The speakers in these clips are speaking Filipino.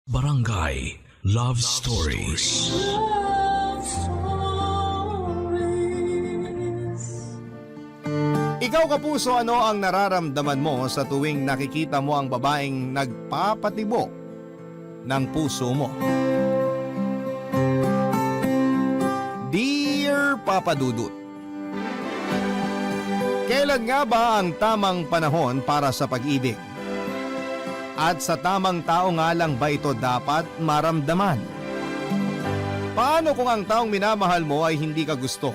Barangay Love Stories. Love Stories. Ikaw kapuso, ano ang nararamdaman mo sa tuwing nakikita mo ang babaeng nagpapatibok ng puso mo? Dear Papa Dudut, kailan nga ba ang tamang panahon para sa pag-ibig? At sa tamang tao nga lang ba ito dapat maramdaman? Paano kung ang taong minamahal mo ay hindi ka gusto?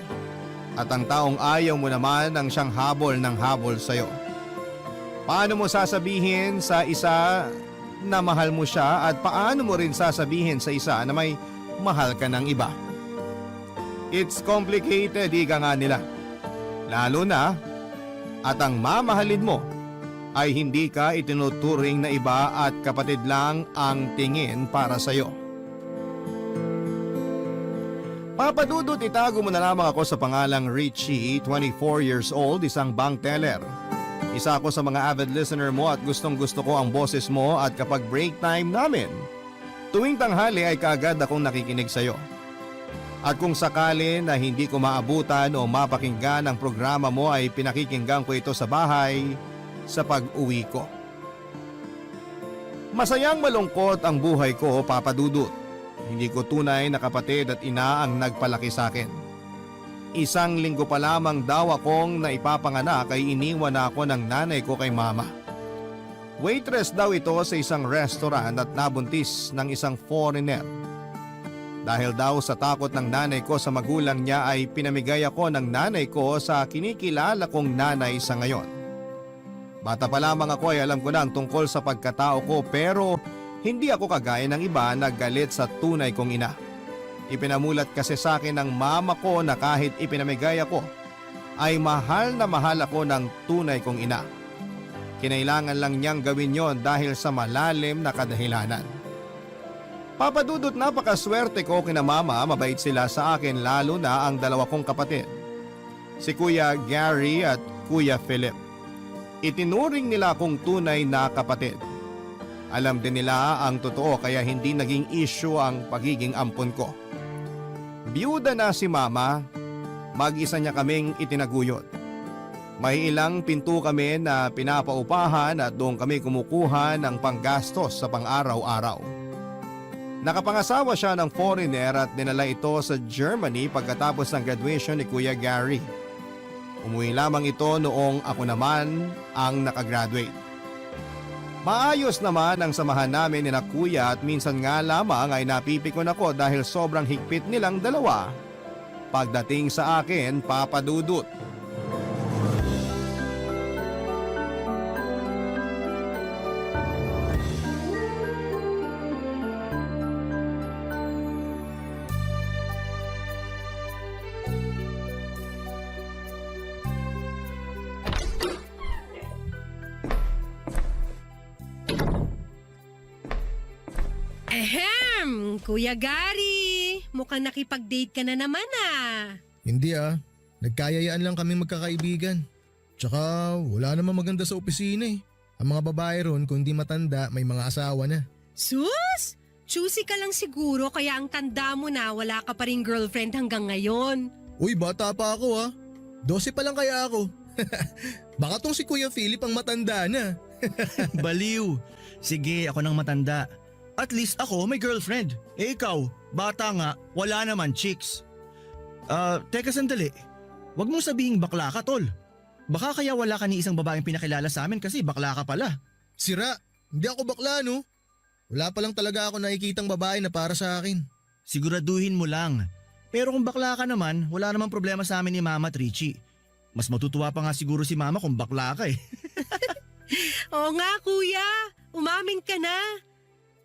At ang taong ayaw mo naman ang siyang habol ng habol sa'yo? Paano mo sasabihin sa isa na mahal mo siya at paano mo rin sasabihin sa isa na may mahal ka ng iba? It's complicated, ika nga nila. Lalo na at ang mamahalin mo ay hindi ka itinuturing na iba at kapatid lang ang tingin para sa'yo. Papadudot, itago mo na lamang ako sa pangalang Richie, 24 years old, isang bank teller. Isa ako sa mga avid listener mo at gustong gusto ko ang boses mo at kapag break time namin, tuwing tanghali ay kaagad akong nakikinig sa'yo. At kung sakali na hindi ko maabutan o mapakinggan ang programa mo ay pinakikinggan ko ito sa bahay sa pag-uwi ko. Masayang malungkot ang buhay ko, Papa Dudut. Hindi ko tunay na kapatid at ina ang nagpalaki sa akin. Isang linggo pa lamang daw akong naipapanganak ay iniwan na ako ng nanay ko kay mama. Waitress daw ito sa isang restaurant at nabuntis ng isang foreigner. Dahil daw sa takot ng nanay ko sa magulang niya ay pinamigay ako ng nanay ko sa kinikilala kong nanay sa ngayon. Bata pa lamang ako ay alam ko na ang tungkol sa pagkatao ko pero hindi ako kagaya ng iba na galit sa tunay kong ina. Ipinamulat kasi sa akin ng mama ko na kahit ipinamigay ako ay mahal na mahal ako ng tunay kong ina. Kinailangan lang niyang gawin yon dahil sa malalim na kadahilanan. Papadudot, napakaswerte ko kina mama, mabait sila sa akin lalo na ang dalawa kong kapatid. Si Kuya Gary at Kuya Philip. Itinuring nila akong tunay na kapatid. Alam din nila ang totoo kaya hindi naging issue ang pagiging ampon ko. Biyuda na si mama, mag-isa niya kaming itinaguyod. May ilang pinto kami na pinapaupahan at doon kami kumukuha ng panggastos sa pang-araw-araw. Nakapangasawa siya ng foreigner at dinala ito sa Germany pagkatapos ng graduation ni Kuya Gary. Umuwi lamang ito noong ako naman ang nakagraduate. Maayos naman ang samahan namin ni na kuya at minsan nga lamang ay napipikon ako dahil sobrang higpit nilang dalawa pagdating sa akin, Papa Dudut. Kuya Gary, mukhang nakipag-date ka na naman ah. Hindi nagkayayaan lang kami magkakaibigan. Tsaka wala namang maganda sa opisina eh. Ang mga babae ron kung di matanda may mga asawa na. Sus! Choosy ka lang siguro kaya ang tanda mo na wala ka pa rin girlfriend hanggang ngayon. Uy, bata pa ako 12 pa lang kaya ako. Baka tong si Kuya Philip ang matanda na. Baliw. Sige, ako nang matanda. At least ako may girlfriend. Ikaw, bata nga, wala naman chicks. Teka sandali. Huwag mong sabihing bakla ka, tol. Baka kaya wala ka ni isang babaeng pinakilala sa amin kasi bakla ka pala. Sira, hindi ako bakla no. Wala pa lang talaga ako nakikitang babae na para sa akin. Siguraduhin mo lang. Pero kung bakla ka naman, wala namang problema sa amin ni Mama at Richie. Mas matutuwa pa nga siguro si Mama kung bakla ka eh. Oo nga kuya, umamin ka na.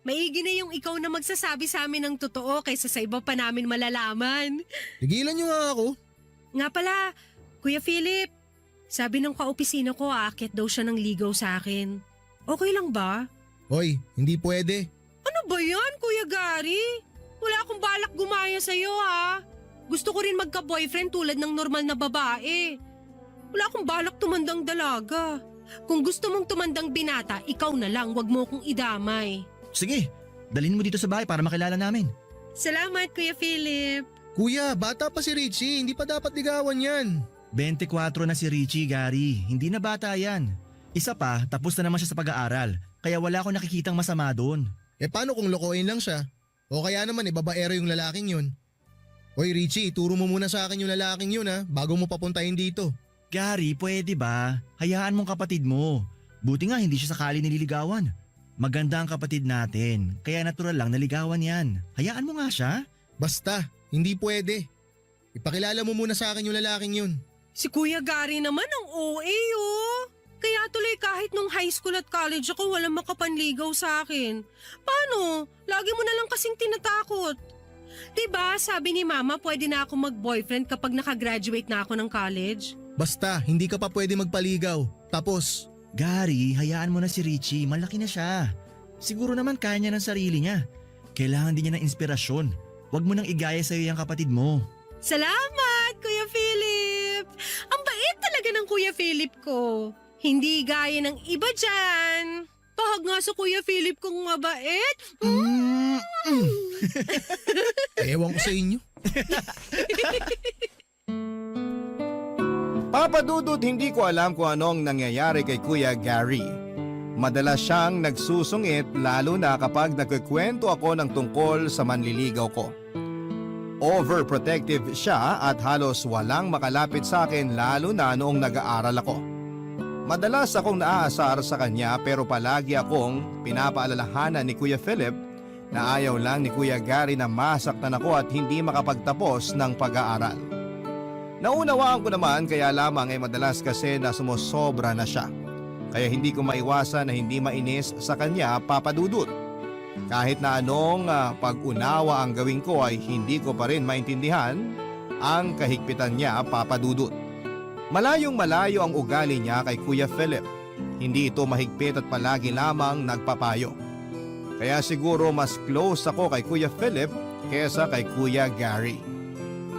Maigi na yung ikaw na magsasabi sa amin ng totoo kaysa sa iba pa namin malalaman. Tigilan niyo nga ako. Nga pala, Kuya Philip, sabi ng kaopisina ko aakyat daw siya ng ligaw sa akin. Okay lang ba? Hoy, hindi pwede. Ano ba yan, Kuya Gary? Wala akong balak gumaya sa'yo ha. Gusto ko rin magka-boyfriend tulad ng normal na babae. Wala akong balak tumandang dalaga. Kung gusto mong tumandang binata, ikaw na lang, wag mo kong idamay. Sige, Dalhin mo dito sa bahay para makilala namin. Salamat, Kuya Philip. Kuya, bata pa si Richie, hindi pa dapat ligawan yan. 24 na si Richie, Gary. Hindi na bata yan. Isa pa, tapos na naman siya sa pag-aaral. Kaya wala akong nakikitang masama doon. Paano kung lokohin lang siya? O kaya naman babaero yung lalaking yun? Hoy Richie, turo mo muna sa akin yung lalaking yun bago mo papuntahin dito. Gary, pwede ba? Hayaan mong kapatid mo. Buti nga hindi siya sakali nililigawan. Maganda ang kapatid natin, kaya natural lang naligawan yan. Hayaan mo nga siya. Basta, hindi pwede. Ipakilala mo muna sa akin yung lalaking yun. Si Kuya Gary naman ang OA oh. Kaya tuloy kahit nung high school at college ako walang makapanligaw sa akin. Paano? Lagi mo na lang kasing tinatakot. Diba sabi ni Mama pwede na ako mag-boyfriend kapag nakagraduate na ako ng college? Basta, hindi ka pa pwede magpaligaw. Tapos, Gary, hayaan mo na si Richie, malaki na siya. Siguro naman kaya niya ng sarili niya. Kailangan din niya ng inspirasyon. Huwag mo nang igaya sa'yo yung kapatid mo. Salamat, Kuya Philip! Ang bait talaga ng Kuya Philip ko. Hindi gaya ng iba dyan. Pahag nga sa Kuya Philip kong mabait. ewan ko sa inyo. Papa Dudut, hindi ko alam kung anong nangyayari kay Kuya Gary. Madalas siyang nagsusungit lalo na kapag nagkikwento ako ng tungkol sa manliligaw ko. Overprotective siya at halos walang makalapit sa akin lalo na noong nag-aaral ako. Madalas akong naaasar sa kanya pero palagi akong pinapaalalahanan ni Kuya Philip na ayaw lang ni Kuya Gary na masaktan ako at hindi makapagtapos ng pag-aaral. Naunawaan ko naman kaya lamang madalas kasi na sumusobra na siya. Kaya hindi ko maiwasan na hindi mainis sa kanya, Papa Dudut. Kahit na anong pag-unawa ang gawin ko ay hindi ko pa rin maintindihan ang kahigpitan niya, Papa Dudut. Malayong malayo ang ugali niya kay Kuya Philip. Hindi ito mahigpit at palagi lamang nagpapayo. Kaya siguro mas close ako kay Kuya Philip kesa kay Kuya Gary.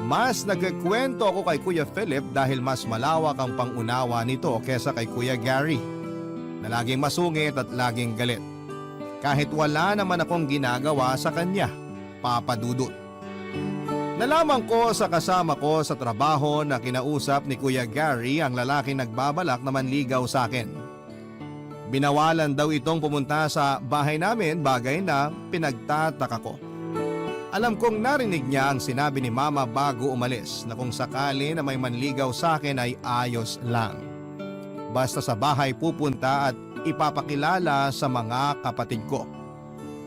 Mas nagkikwento ako kay Kuya Philip dahil mas malawak ang pangunawa nito kesa kay Kuya Gary, na laging masungit at laging galit. Kahit wala naman akong ginagawa sa kanya, Papa Dudut. Nalaman ko sa kasama ko sa trabaho na kinausap ni Kuya Gary ang lalaking nagbabalak na manligaw sa akin. Binawalan daw itong pumunta sa bahay namin, bagay na pinagtataka ko. Alam kong narinig niya ang sinabi ni Mama bago umalis na kung sakali na may manligaw sa akin ay ayos lang. Basta sa bahay pupunta at ipapakilala sa mga kapatid ko.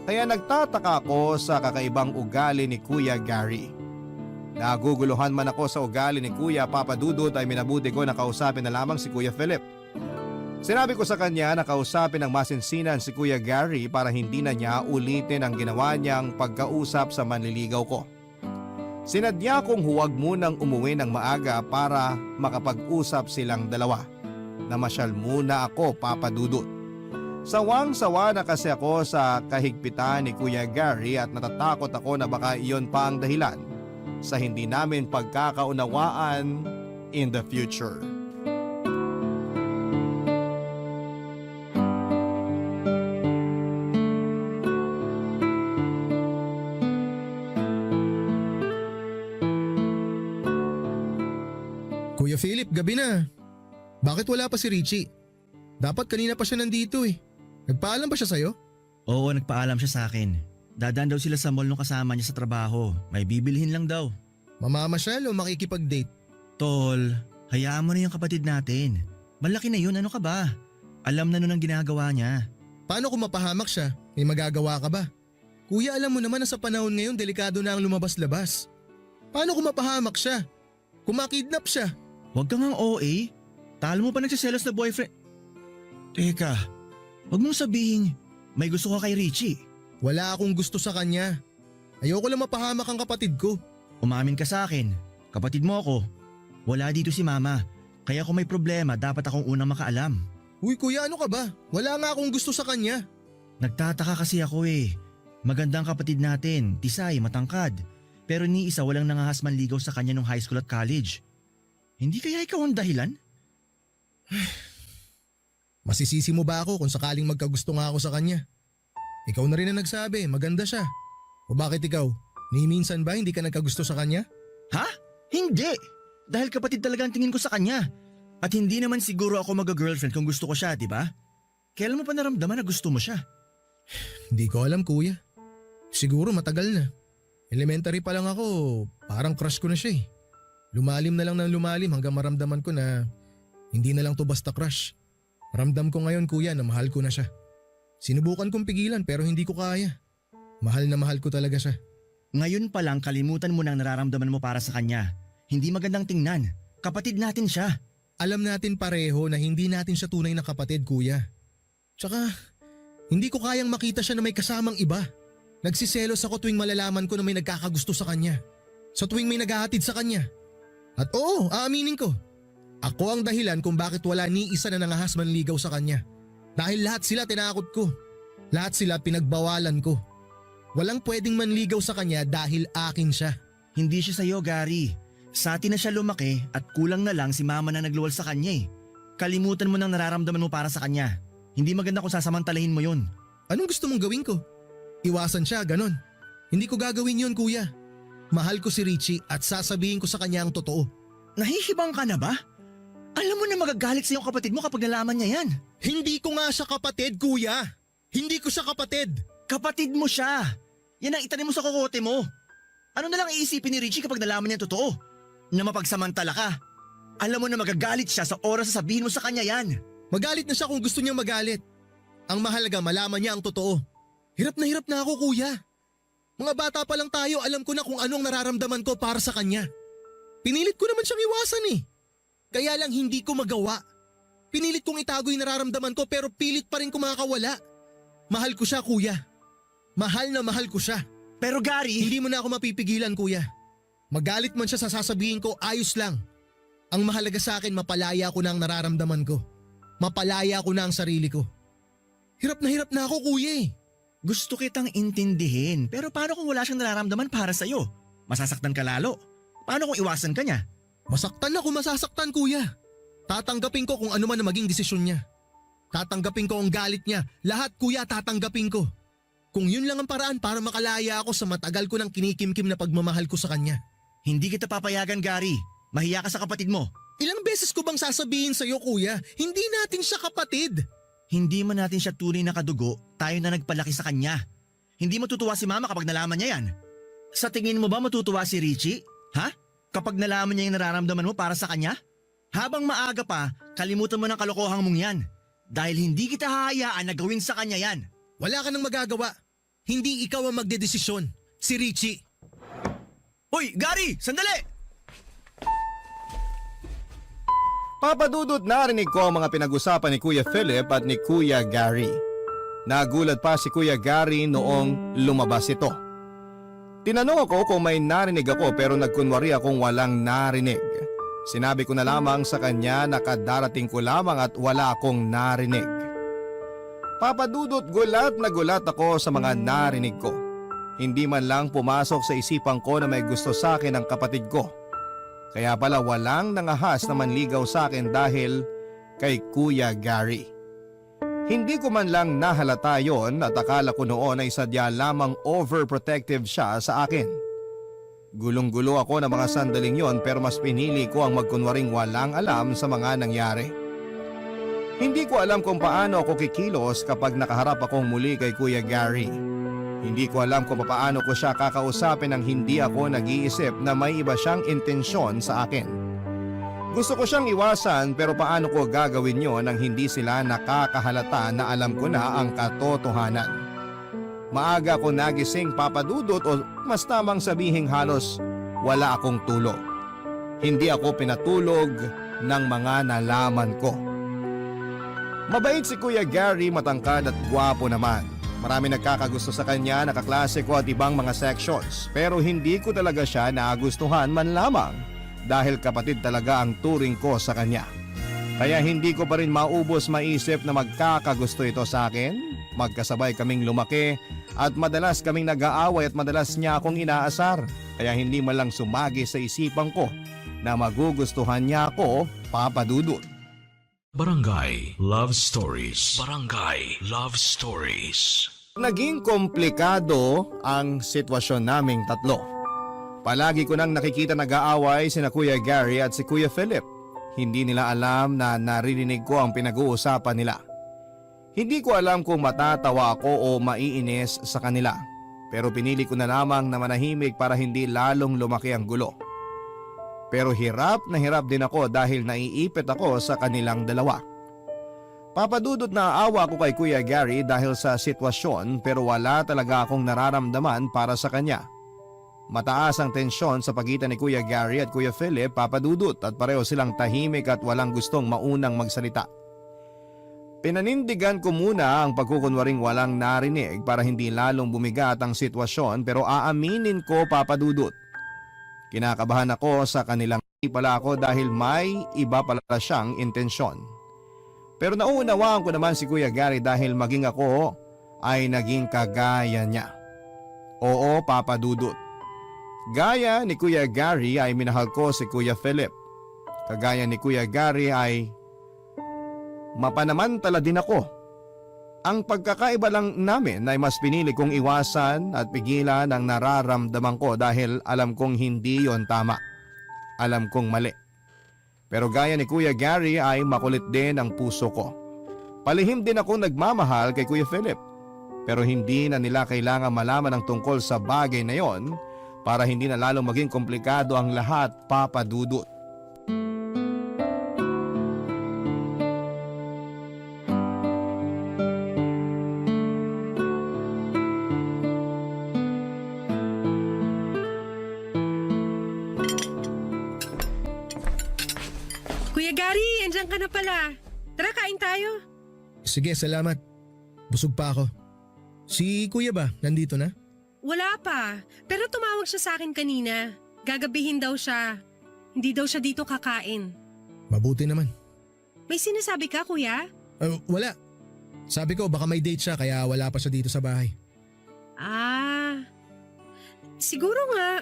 Kaya nagtataka ako sa kakaibang ugali ni Kuya Gary. Naguguluhan man ako sa ugali ni Kuya Papa Dudut ay minabuti ko na kausapin na lamang si Kuya Philip. Sinabi ko sa kanya na kausapin ng masinsinan si Kuya Gary para hindi na niya ulitin ang ginawa niyang pagkausap sa manliligaw ko. Sinadya kong huwag munang umuwi ng maaga para makapag-usap silang dalawa. Namasyal muna ako, Papa Dudut. Sawang-sawa na kasi ako sa kahigpitan ni Kuya Gary at natatakot ako na baka iyon pa ang dahilan sa hindi namin pagkakaunawaan in the future. Kuya Philip, gabi na. Bakit wala pa si Richie? Dapat kanina pa siya nandito eh. Nagpaalam ba siya sa'yo? Oo, nagpaalam siya sa akin. Dadaan daw sila sa mall nung kasama niya sa trabaho. May bibilhin lang daw. Mamamasyal o makikipag-date? Tol, hayaan mo na yung kapatid natin. Malaki na yun, ano ka ba? Alam na nun ang ginagawa niya. Paano kung mapahamak siya? May magagawa ka ba? Kuya, alam mo naman na sa panahon ngayon delikado na ang lumabas-labas. Paano kung mapahamak siya? Kung makidnap siya? Huwag kang ang OA. Talo mo pa nagsiselos na boyfriend. Teka, huwag mong sabihin may gusto ka kay Richie. Wala akong gusto sa kanya. Ayoko lang mapahamak ang kapatid ko. Umamin ka sa akin. Kapatid mo ako. Wala dito si Mama. Kaya kung may problema, dapat akong unang makaalam. Uy kuya, ano ka ba? Wala nga akong gusto sa kanya. Nagtataka kasi ako eh. Maganda ang kapatid natin, tisay, matangkad. Pero ni isa walang nangahas manligaw sa kanya nung high school at college. Hindi kaya ikaw ang dahilan? Masisisi mo ba ako kung sakaling magkagusto nga ako sa kanya? Ikaw na rin ang nagsabi, maganda siya. O bakit ikaw? Ni minsan ba hindi ka nagkagusto sa kanya? Ha? Hindi! Dahil kapatid talaga ang tingin ko sa kanya. At hindi naman siguro ako mag-girlfriend kung gusto ko siya, di ba? Kailan mo pa naramdaman na gusto mo siya? Hindi ko alam kuya. Siguro matagal na. Elementary pa lang ako, parang crush ko na siya eh. Lumalim na lang ng lumalim hanggang maramdaman ko na hindi na lang to basta crush. Ramdam ko ngayon kuya na mahal ko na siya. Sinubukan kong pigilan pero hindi ko kaya. Mahal na mahal ko talaga siya. Ngayon pa lang kalimutan mo na ang nararamdaman mo para sa kanya. Hindi magandang tingnan. Kapatid natin siya. Alam natin pareho na hindi natin siya tunay na kapatid kuya. Tsaka hindi ko kayang makita siya na may kasamang iba. Nagsiselos ako tuwing malalaman ko na may nagkakagusto sa kanya. Sa tuwing may naghahatid sa kanya. At oo, aaminin ko. Ako ang dahilan kung bakit wala ni isa na nangahas manligaw sa kanya. Dahil lahat sila tinakot ko. Lahat sila pinagbawalan ko. Walang pwedeng manligaw sa kanya dahil akin siya. Hindi siya sa'yo, Gary. Sa atin na siya lumaki at kulang na lang si mama na nagluwal sa kanya eh. Kalimutan mo nang nararamdaman mo para sa kanya. Hindi maganda kung sasamantalahin mo yun. Anong gusto mong gawin ko? Iwasan siya, ganon. Hindi ko gagawin yun kuya. Mahal ko si Richie at sasabihin ko sa kanya ang totoo. Nahihibang ka na ba? Alam mo na magagalit sa iyong kapatid mo kapag nalaman niya yan. Hindi ko nga siya kapatid kuya. Hindi ko siya kapatid. Kapatid mo siya. Yan ang itanim mo sa kokote mo. Ano na lang iisipin ni Richie kapag nalaman niya ang totoo? Na mapagsamantala ka. Alam mo na magagalit siya sa oras na sabihin mo sa kanya yan. Magalit na siya kung gusto niyang magalit. Ang mahalaga malaman niya ang totoo. Hirap na ako kuya. Mga bata pa lang tayo, alam ko na kung anong nararamdaman ko para sa kanya. Pinilit ko naman siyang iwasan eh. Kaya lang hindi ko magawa. Pinilit kong itago yung nararamdaman ko pero pilit pa rin kumakawala. Mahal ko siya kuya. Mahal na mahal ko siya. Pero Gary… Hindi mo na ako mapipigilan kuya. Magalit man siya sa sasabihin ko, ayos lang. Ang mahalaga sa akin mapalaya ko na ang nararamdaman ko. Mapalaya ko na ang sarili ko. Hirap na ako kuya eh. Gusto kitang intindihin, pero paano kung wala siyang nararamdaman para sa'yo? Masasaktan ka lalo. Paano kung iwasan ka niya? Masaktan ako masasaktan kuya. Tatanggapin ko kung ano man na maging desisyon niya. Tatanggapin ko ang galit niya. Lahat kuya tatanggapin ko. Kung yun lang ang paraan para makalaya ako sa matagal ko ng kinikimkim na pagmamahal ko sa kanya. Hindi kita papayagan, Gary. Mahiya ka sa kapatid mo. Ilang beses ko bang sasabihin sa'yo kuya, hindi natin siya kapatid. Hindi man natin siya tunay na kadugo, tayo na nagpalaki sa kanya. Hindi matutuwa si mama kapag nalaman niya yan. Sa tingin mo ba matutuwa si Richie? Ha? Kapag nalaman niya yung nararamdaman mo para sa kanya? Habang maaga pa, kalimutan mo ng kalokohang mong yan. Dahil hindi kita hahayaan na gawin sa kanya yan. Wala ka nang magagawa. Hindi ikaw ang magdedesisyon. Si Richie. Hoy, Gary! Sandali! Papadudot narinig ko ang mga pinag-usapan ni Kuya Philip at ni Kuya Gary. Nagulat pa si Kuya Gary noong lumabas ito. Tinanong ako kung may narinig ako pero nagkunwari akong walang narinig. Sinabi ko na lamang sa kanya na kadarating ko lamang at wala akong narinig. Papadudot gulat na gulat ako sa mga narinig ko. Hindi man lang pumasok sa isipan ko na may gusto sa akin ang kapatid ko. Kaya pala walang nangahas na manligaw sa akin dahil kay Kuya Gary. Hindi ko man lang nahalata yon at akala ko noon ay sadya lamang overprotective siya sa akin. Gulong-gulo ako ng mga sandaling yon pero mas pinili ko ang magkunwaring walang alam sa mga nangyari. Hindi ko alam kung paano ako kikilos kapag nakaharap akong muli kay Kuya Gary. Hindi ko alam kung paano ko siya kakausapin nang hindi ako nag-iisip na may iba siyang intensyon sa akin. Gusto ko siyang iwasan pero paano ko gagawin yon nang hindi sila nakakahalata na alam ko na ang katotohanan. Maaga ako nagising papadudot o mas tamang sabihing halos wala akong tulog. Hindi ako pinatulog ng mga nalaman ko. Mabait si Kuya Gary, matangkad at gwapo naman. Marami nagkakagusto sa kanya, nakaklase ko at ibang mga sections. Pero hindi ko talaga siya nagustuhan man lamang dahil kapatid talaga ang turing ko sa kanya. Kaya hindi ko pa rin maubos maisip na magkakagusto ito sa akin. Magkasabay kaming lumaki at madalas kaming nag-aaway at madalas niya akong inaasar. Kaya hindi man lang sumagi sa isipan ko na magugustuhan niya ako, papadudot. Barangay Love Stories. Barangay Love Stories. Naging komplikado ang sitwasyon naming tatlo. Palagi ko nang nakikita nag-aaway sina Kuya Gary at si Kuya Philip. Hindi nila alam na naririnig ko ang pinag-uusapan nila. Hindi ko alam kung matatawa ako o maiinis sa kanila. Pero pinili ko na lamang na manahimik para hindi lalong lumaki ang gulo. Pero hirap na hirap din ako dahil naiipit ako sa kanilang dalawa. Papadudot na awa ko kay Kuya Gary dahil sa sitwasyon pero wala talaga akong nararamdaman para sa kanya. Mataas ang tensyon sa pagitan ni Kuya Gary at Kuya Philip, Papadudot, at pareho silang tahimik at walang gustong maunang magsalita. Pinanindigan ko muna ang pagkukunwaring walang narinig para hindi lalong bumigat ang sitwasyon pero aaminin ko, Papadudot. Kinakabahan ako sa kanilang pala ako dahil may iba pala siyang intensyon. Pero nauunawaan ko naman si Kuya Gary dahil maging ako ay naging kagaya niya. Oo, Papadudot. Gaya ni Kuya Gary ay minahal ko si Kuya Philip. Kagaya ni Kuya Gary ay mapanamantala din ako. Ang pagkakaiba lang namin ay mas pinili kong iwasan at pigilan ang nararamdaman ko dahil alam kong hindi yon tama. Alam kong mali. Pero gaya ni Kuya Gary ay makulit din ang puso ko. Palihim din ako nagmamahal kay Kuya Philip. Pero hindi na nila kailangan malaman ang tungkol sa bagay na yon para hindi na lalong maging komplikado ang lahat, Papadudot. Kuya Gary, andyan ka na pala. Tara, kain tayo. Sige, salamat. Busog pa ako. Si kuya ba? Nandito na? Wala pa, pero tumawag siya sa akin kanina. Gagabihin daw siya. Hindi daw siya dito kakain. Mabuti naman. May sinasabi ka, kuya? Wala. Sabi ko baka may date siya kaya wala pa siya dito sa bahay. Ah, siguro nga.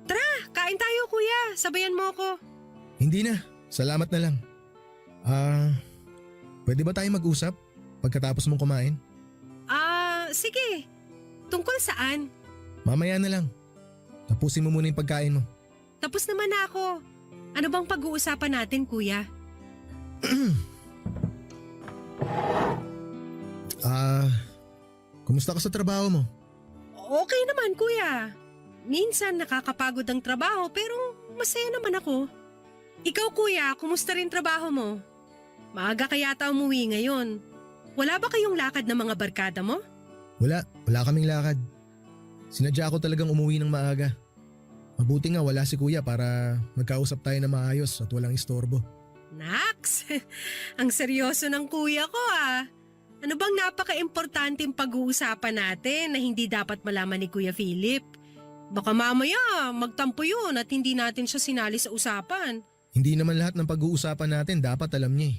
Tara, kain tayo, kuya. Sabayan mo ako. Hindi na. Salamat na lang. Pwede ba tayo mag-usap pagkatapos mong kumain? Sige. Tungkol saan? Mamaya na lang. Tapusin mo muna yung pagkain mo. Tapos naman na ako. Ano bang pag-uusapan natin, kuya? Kumusta ka sa trabaho mo? Okay naman, kuya. Minsan nakakapagod ang trabaho pero masaya naman ako. Ikaw, kuya, kumusta rin trabaho mo? Maaga ka yata umuwi ngayon. Wala ba kayong lakad ng mga barkada mo? Wala kaming lakad. Sinadya ko talagang umuwi ng maaga. Mabuti nga wala si kuya para magkausap tayo na maayos at walang istorbo. Naks, ang seryoso ng kuya ko ah. Ano bang napaka-importanteng pag-uusapan natin na hindi dapat malaman ni Kuya Philip? Baka mamaya magtampo yun at hindi natin siya sinali sa usapan. Hindi naman lahat ng pag-uusapan natin dapat alam niya eh.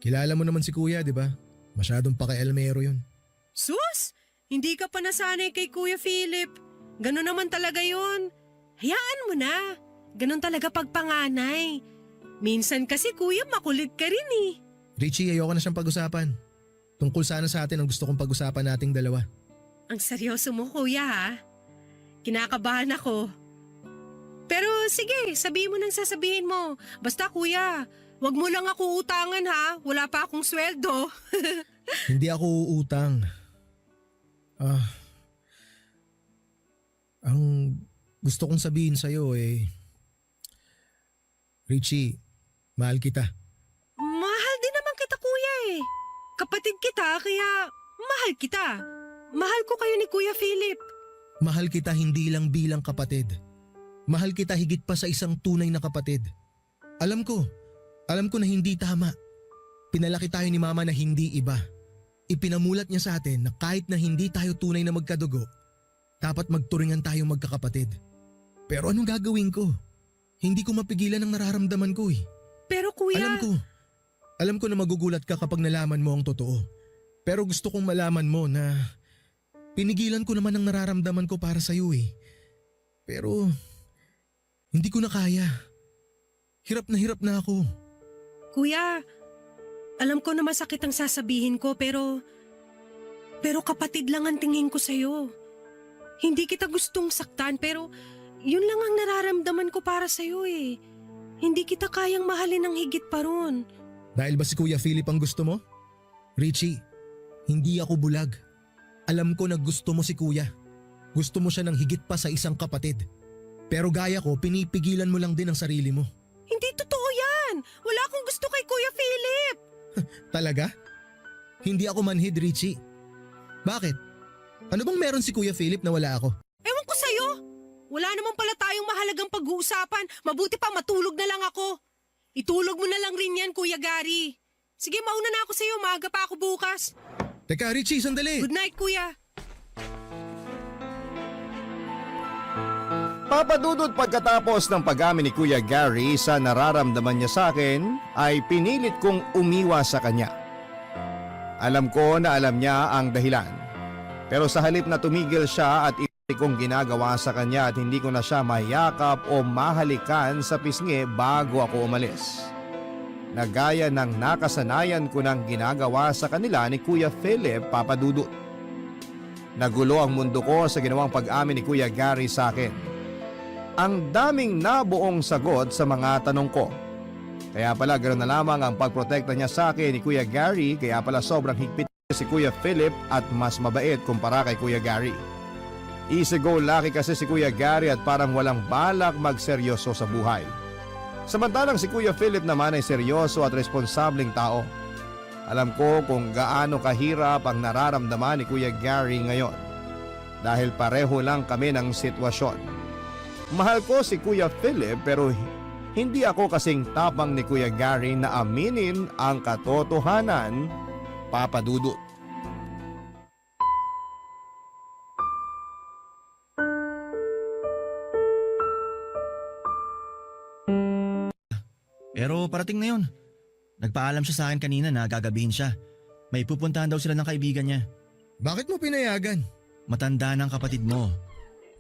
Kilala mo naman si kuya, di ba? Masyadong pakialamero yun. Sus! Hindi ka pa nasanay kay Kuya Philip. Ganon naman talaga yun. Hayaan mo na. Ganon talaga pagpanganay. Minsan kasi kuya makulit ka rin eh. Richie, ayoko na siyang pag-usapan. Tungkol sana sa atin ang gusto kong pag-usapan nating dalawa. Ang seryoso mo kuya ha. Kinakabahan ako. Pero sige, sabihin mo nang sasabihin mo. Basta kuya, wag mo lang ako utangan ha. Wala pa akong sweldo. Hindi ako uutang. Ang gusto kong sabihin sa'yo eh, Richie, mahal kita. Mahal din naman kita kuya eh. Kapatid kita kaya mahal kita. Mahal ko kayo ni Kuya Philip. Mahal kita hindi lang bilang kapatid. Mahal kita higit pa sa isang tunay na kapatid. Alam ko na hindi tama. Pinalaki tayo ni mama na hindi iba. Ipinamulat niya sa atin na kahit na hindi tayo tunay na magkadugo, dapat magturingan tayong magkakapatid. Pero anong gagawin ko? Hindi ko mapigilan ang nararamdaman ko eh. Pero kuya… Alam ko na magugulat ka kapag nalaman mo ang totoo. Pero gusto kong malaman mo na pinigilan ko naman ang nararamdaman ko para sa'yo eh. Pero hindi ko na kaya. Hirap na ako. Kuya, alam ko na masakit ang sasabihin ko pero Pero kapatid lang ang tingin ko sa'yo. Hindi kita gustong saktan pero yun lang ang nararamdaman ko para sa'yo eh. Hindi kita kayang mahalin ng higit pa ron. Dahil ba si Kuya Philip ang gusto mo? Richie, hindi ako bulag. Alam ko na gusto mo si Kuya. Gusto mo siya ng higit pa sa isang kapatid. Pero gaya ko, pinipigilan mo lang din ang sarili mo. Hindi totoo yan! Wala akong gusto kay Kuya Philip! Talaga? Hindi ako manhid, Richie. Bakit? Ano bang meron si Kuya Philip na wala ako? Ewan ko sa'yo! Wala naman pala tayong mahalagang pag-uusapan. Mabuti pa matulog na lang ako. Itulog mo na lang rin yan, Kuya Gary. Sige, mauna na ako sa'yo. Maaga pa ako bukas. Teka, Richie, sandali. Good night, Kuya. Papadudot pagkatapos ng pag-amin ni Kuya Gary sa nararamdaman niya sa akin ay pinilit kong umiwas sa kanya. Alam ko na alam niya ang dahilan. Pero sa halip na tumigil siya at ipi kong ginagawa sa kanya at hindi ko na siya mayakap o mahalikan sa pisngi bago ako umalis. Nagaya ng nakasanayan ko ng ginagawa sa kanila ni Kuya Philip, Papadudot. Nagulo ang mundo ko sa ginawang pag-amin ni Kuya Gary sa akin. Ang daming nabuong sagot sa mga tanong ko. Kaya pala ganoon na lamang ang pagprotekta niya sa akin ni Kuya Gary, kaya pala sobrang higpit si Kuya Philip at mas mabait kumpara kay Kuya Gary. Easy go lucky kasi si Kuya Gary at parang walang balak magseryoso sa buhay. Samantalang si Kuya Philip naman ay seryoso at responsableng tao. Alam ko kung gaano kahirap ang nararamdaman ni Kuya Gary ngayon. Dahil pareho lang kami ng sitwasyon. Mahal ko si Kuya Philip pero hindi ako kasing tapang ni Kuya Gary na aminin ang katotohanan, Papadudot. Pero parating na yun. Nagpaalam siya sa akin kanina na gagabihin siya. May pupuntahan daw sila ng kaibigan niya. Bakit mo pinayagan? Matanda ng kapatid mo.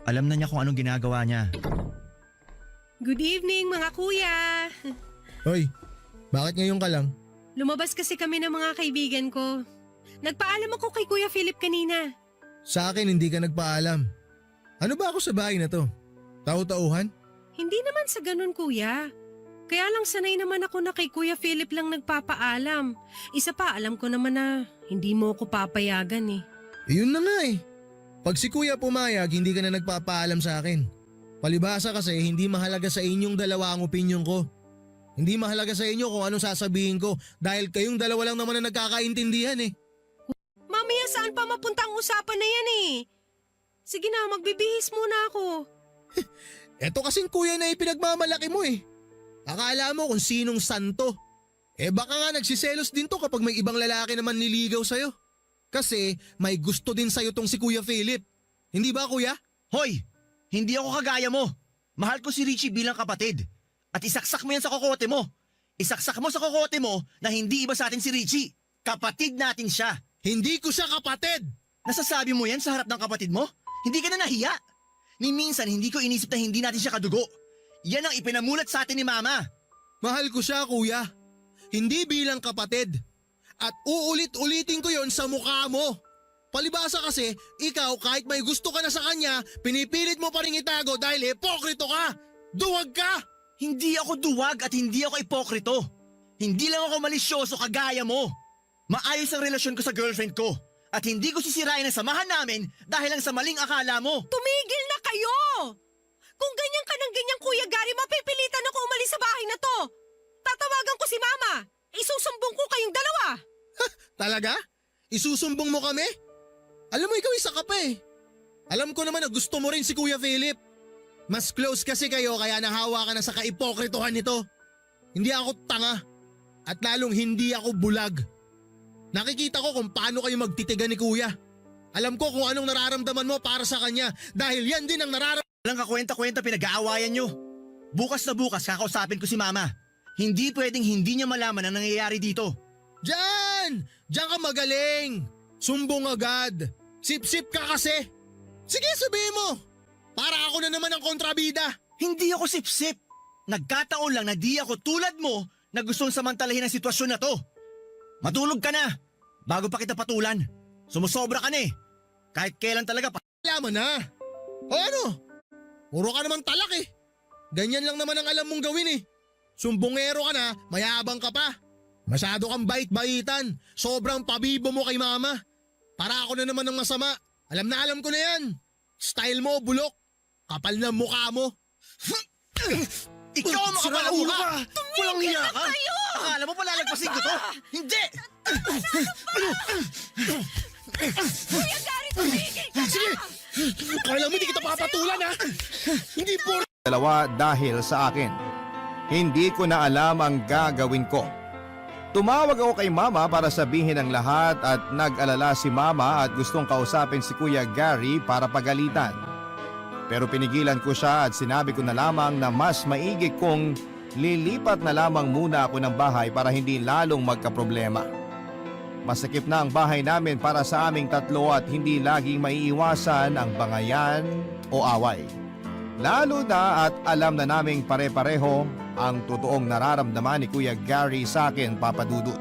Alam na niya kung anong ginagawa niya. Good evening, mga kuya. Hoy, bakit ngayon ka lang? Lumabas kasi kami ng mga kaibigan ko. Nagpaalam ako kay Kuya Philip kanina. Sa akin hindi ka nagpaalam. Ano ba ako sa bahay na to? Tau-tauhan? Hindi naman sa ganun, kuya. Kaya lang sanay naman ako na kay Kuya Philip lang nagpapaalam. Isa pa, alam ko naman na hindi mo ako papayagan eh. Yun na nga eh. Pag si Kuya pumayag, hindi ka na nagpapaalam sa akin. Palibhasa kasi hindi mahalaga sa inyong dalawa ang opinyon ko. Hindi mahalaga sa inyo kung anong sasabihin ko dahil kayong dalawa lang naman na nagkakaintindihan eh. Mamaya saan pa mapunta ang usapan na yan eh? Sige na, magbibihis muna ako. Eto kasing kuya na ipinagmamalaki mo eh. Akala mo kung sinong santo. Eh baka nga nagsiselos din to kapag may ibang lalaki naman niligaw sa'yo. Kasi may gusto din sa'yo tong si Kuya Philip. Hindi ba kuya? Hoy! Hindi ako kagaya mo. Mahal ko si Richie bilang kapatid. At isaksak mo yan sa kokote mo. Isaksak mo sa kokote mo na hindi iba sa atin si Richie. Kapatid natin siya. Hindi ko siya kapatid! Nasasabi mo yan sa harap ng kapatid mo? Hindi ka na nahiya. Ni minsan hindi ko inisip na hindi natin siya kadugo. Yan ang ipinamulat sa atin ni Mama. Mahal ko siya kuya. Hindi bilang kapatid. At uulit-ulitin ko yon sa mukha mo. Palibhasa kasi, ikaw kahit may gusto ka na sa kanya, pinipilit mo pa rin itago dahil hipokrito ka! Duwag ka! Hindi ako duwag at hindi ako ipokrito. Hindi lang ako malisyoso kagaya mo. Maayos ang relasyon ko sa girlfriend ko. At hindi ko sisirain ang samahan namin dahil lang sa maling akala mo. Tumigil na kayo! Kung ganyan ka ng ganyan, Kuya Gary, mapipilitan ako umalis sa bahay na to. Tatawagan ko si Mama. Isusumbong ko kayong dalawa. Talaga? Isusumbong mo kami? Alam mo ikaw isa ka pa eh. Alam ko naman na gusto mo rin si Kuya Philip. Mas close kasi kayo kaya nahawa ka na sa kaipokritohan nito. Hindi ako tanga. At lalong hindi ako bulag. Nakikita ko kung paano kayo magtitigan ni Kuya. Alam ko kung anong nararamdaman mo para sa kanya dahil yan din ang nararamdaman. Walang kakwenta-kwenta pinag-aawayan nyo. Bukas na bukas kakausapin ko si Mama. Hindi pwedeng hindi niya malaman ang nangyayari dito. Diyan! Diyan ka magaling! Sumbong agad! Sip-sip ka kasi! Sige sabihin mo! Para ako na naman ang kontrabida! Hindi ako sip-sip. Nagkataon lang na di ako tulad mo na gustong samantalahin ang sitwasyon na to. Matulog ka na bago pa kita patulan. Sumusobra ka na eh. Kahit kailan talaga Alam mo na. O ano? Puro ka naman talak eh. Ganyan lang naman ang alam mong gawin eh. Sumbongero ka na, mayabang ka pa. Masyado kang bait-baitan. Sobrang pabibo mo kay mama. Para ako na naman ng masama. Alam ko na yan. Style mo, bulok. Kapal na mukha mo. ikaw ang Sira makapal ulo ka. Walang hiya ka. Akala mo palalagpasin ko to? Hindi! Kuya Gary, tumigil ka Sige! Kala mo hindi kita papatulan ha? Hindi po. Dalawa dahil sa akin. Hindi ko na alam ang gagawin ko. Tumawag ako kay mama para sabihin ang lahat at nag-alala si mama at gustong kausapin si Kuya Gary para pagalitan. Pero pinigilan ko siya at sinabi ko na lamang na mas maigi kong lilipat na lamang muna ako ng bahay para hindi lalong magkaproblema. Masakip na ang bahay namin para sa aming tatlo at hindi laging maiiwasan ang bangayan o away. Lalo na at alam na naming pare-pareho ang totoong nararamdaman ni Kuya Gary sa akin, Papa Dudut.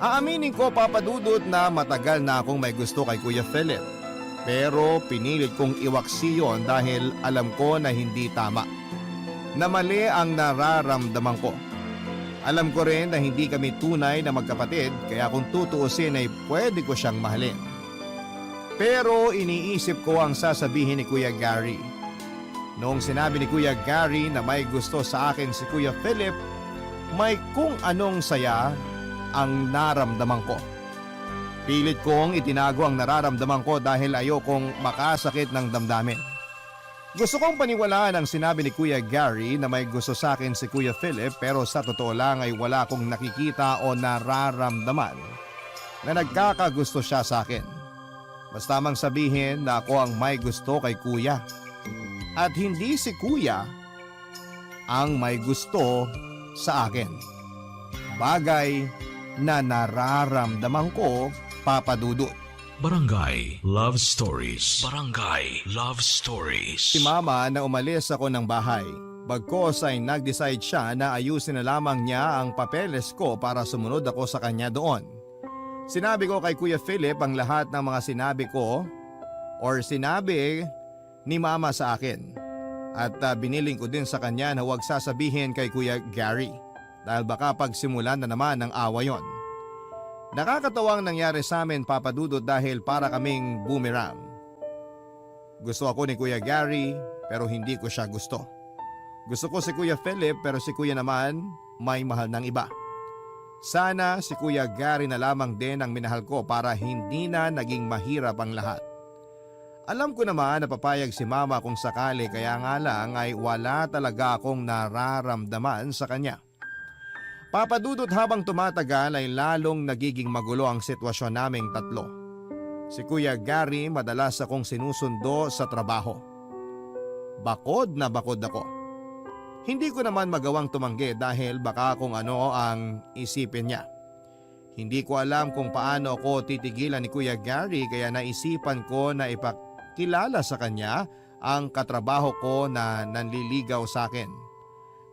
Aaminin ko, Papa Dudut, na matagal na akong may gusto kay Kuya Philip. Pero pinilit kong iwaksi yon dahil alam ko na hindi tama. Na mali ang nararamdaman ko. Alam ko rin na hindi kami tunay na magkapatid kaya kung tutuusin ay pwede ko siyang mahalin. Pero iniisip ko ang sasabihin ni Kuya Gary. Noong sinabi ni Kuya Gary na may gusto sa akin si Kuya Philip, may kung anong saya ang naramdaman ko. Pilit kong itinago ang nararamdaman ko dahil ayokong makasakit ng damdamin. Gusto kong paniwalaan ang sinabi ni Kuya Gary na may gusto sa akin si Kuya Philip pero sa totoo lang ay wala akong nakikita o nararamdaman na nagkakagusto siya sa akin. Basta mang sabihin na ako ang may gusto kay Kuya. At hindi si Kuya ang may gusto sa akin. Bagay na nararamdaman ko, Papa Dudut. Barangay Love Stories. Barangay Love Stories. Si Mama na umalis ako ng bahay. Bagkos ay nag-decide siya na ayusin na lamang niya ang papeles ko para sumunod ako sa kanya doon. Sinabi ko kay Kuya Philip ang lahat ng mga sinabi ko or sinabi ni Mama sa akin. At biniling ko din sa kanya na huwag sasabihin kay Kuya Gary dahil baka pagsimulan na naman ng awa yon. Nakakatawang nangyari sa amin, Papa Dudut, dahil para kaming boomerang. Gusto ako ni Kuya Gary pero hindi ko siya gusto. Gusto ko si Kuya Philip pero si Kuya naman may mahal ng iba. Sana si Kuya Gary na lamang din ang minahal ko para hindi na naging mahirap ang lahat. Alam ko naman na papayag si Mama kung sakali kaya nga lang ay wala talaga akong nararamdaman sa kanya. Papa Dudut, habang tumatagal ay lalong nagiging magulo ang sitwasyon naming tatlo. Si Kuya Gary madalas akong sinusundo sa trabaho. Bakod na bakod ako. Hindi ko naman magawang tumanggi dahil baka kung ano ang isipin niya. Hindi ko alam kung paano ako titigilan ni Kuya Gary kaya naisipan ko na ipakilala sa kanya ang katrabaho ko na nanliligaw sa akin.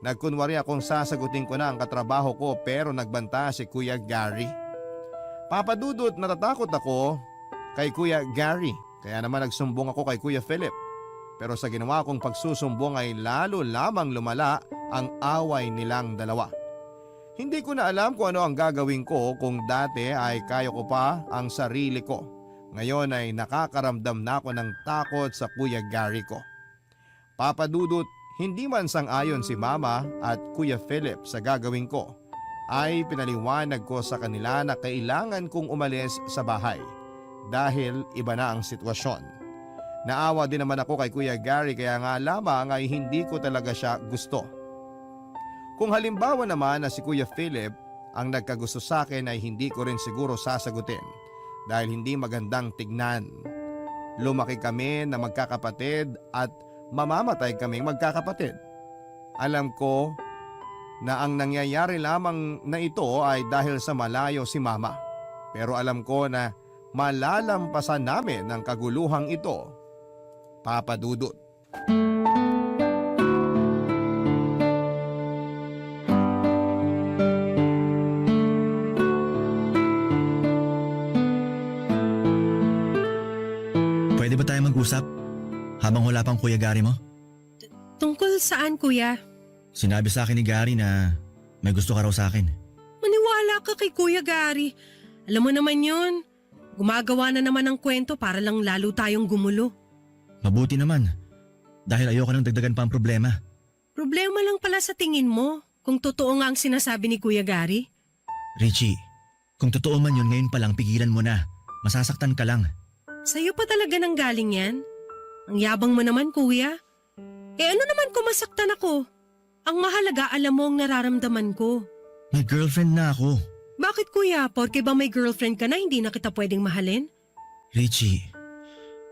Nagkunwari akong sasagutin ko na ang katrabaho ko pero nagbanta si Kuya Gary. Papa Dudut, natatakot ako kay Kuya Gary kaya naman nagsumbong ako kay Kuya Philip. Pero sa ginawa kong pagsusumbong ay lalo lamang lumala ang away nilang dalawa. Hindi ko na alam kung ano ang gagawin ko kung dati ay kaya ko pa ang sarili ko. Ngayon ay nakakaramdam na ako ng takot sa Kuya Gary ko. Papa Dudut, hindi man sang-ayon si Mama at Kuya Philip sa gagawin ko, ay pinaliwanag ko sa kanila na kailangan kong umalis sa bahay dahil iba na ang sitwasyon. Naawa din naman ako kay Kuya Gary kaya nga lamang ay hindi ko talaga siya gusto. Kung halimbawa naman na si Kuya Philip ang nagkagusto sa akin ay hindi ko rin siguro sasagutin dahil hindi magandang tignan. Lumaki kami na magkakapatid at mamamatay kaming magkakapatid. Alam ko na ang nangyayari lamang na ito ay dahil sa malayo si Mama. Pero alam ko na malalampasan namin ang kaguluhang ito, Papa Dudut. wala pang Kuya Gary mo? Tungkol saan, kuya? Sinabi sa akin ni Gary na may gusto ka raw sa akin. Maniwala ka kay Kuya Gary. Alam mo naman yun. Gumagawa na naman ng kwento para lang lalo tayong gumulo. Mabuti naman. Dahil ayoko nang dagdagan pa ang problema. Problema lang pala sa tingin mo kung totoo nga ang sinasabi ni Kuya Gary. Richie, kung totoo man yun ngayon pa lang pigilan mo na. Masasaktan ka lang. Sa'yo pa talaga nang galing yan? Ang yabang mo naman, kuya. Ano naman kung masaktan ako? Ang mahalaga alam mo ang nararamdaman ko. May girlfriend na ako. Bakit kuya? Porke ba may girlfriend ka na hindi na kita pwedeng mahalin? Richie,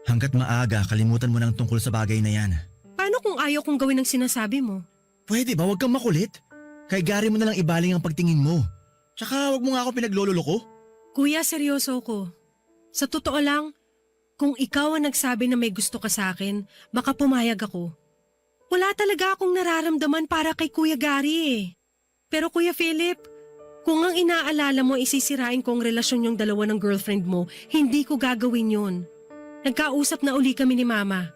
hanggat maaga kalimutan mo nang tungkol sa bagay na yan. Paano kung ayaw kong gawin ang sinasabi mo? Pwede ba wag kang makulit? Kay Gary mo na lang ibaling ang pagtingin mo. Tsaka wag mo nga ako pinaglololoko. Kuya, seryoso ko. Sa totoo lang, kung ikaw ang nagsabi na may gusto ka sa akin, baka pumayag ako. Wala talaga akong nararamdaman para kay Kuya Gary eh. Pero Kuya Philip, kung ang inaalala mo isisirain ko ang relasyon yung dalawa ng girlfriend mo, hindi ko gagawin yun. Nagkausap na uli kami ni Mama.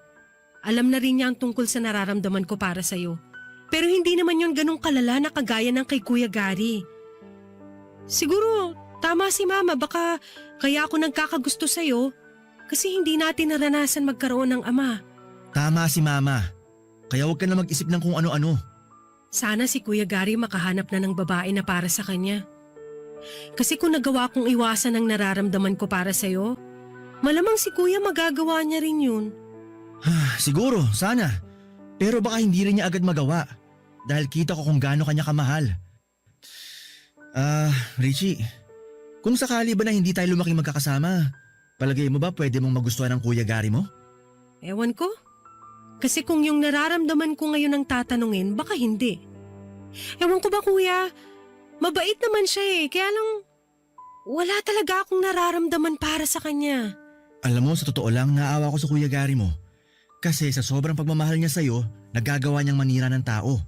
Alam na rin niya ang tungkol sa nararamdaman ko para sa'yo. Pero hindi naman yun ganong kalala na kagaya ng kay Kuya Gary. Siguro, tama si Mama, baka kaya ako nagkakagusto sa'yo kasi hindi natin naranasan magkaroon ng ama. Tama si Mama. Kaya huwag ka na mag-isip ng kung ano-ano. Sana si Kuya Gary makahanap na ng babae na para sa kanya. Kasi kung nagawa kong iwasan ang nararamdaman ko para sa'yo, malamang si Kuya magagawa niya rin yun. Siguro, sana. Pero baka hindi rin niya agad magawa. Dahil kita ko kung gaano kanya kamahal. Richie, kung sakali ba na hindi tayo lumaking magkakasama, palagay mo ba pwede mong magustuhan ng Kuya Gary mo? Ewan ko. Kasi kung yung nararamdaman ko ngayon ang tatanungin, baka hindi. Ewan ko ba kuya, mabait naman siya eh, kaya lang wala talaga akong nararamdaman para sa kanya. Alam mo, sa totoo lang, naawa ko sa Kuya Gary mo. Kasi sa sobrang pagmamahal niya sa'yo, nagagawa niyang manira ng tao.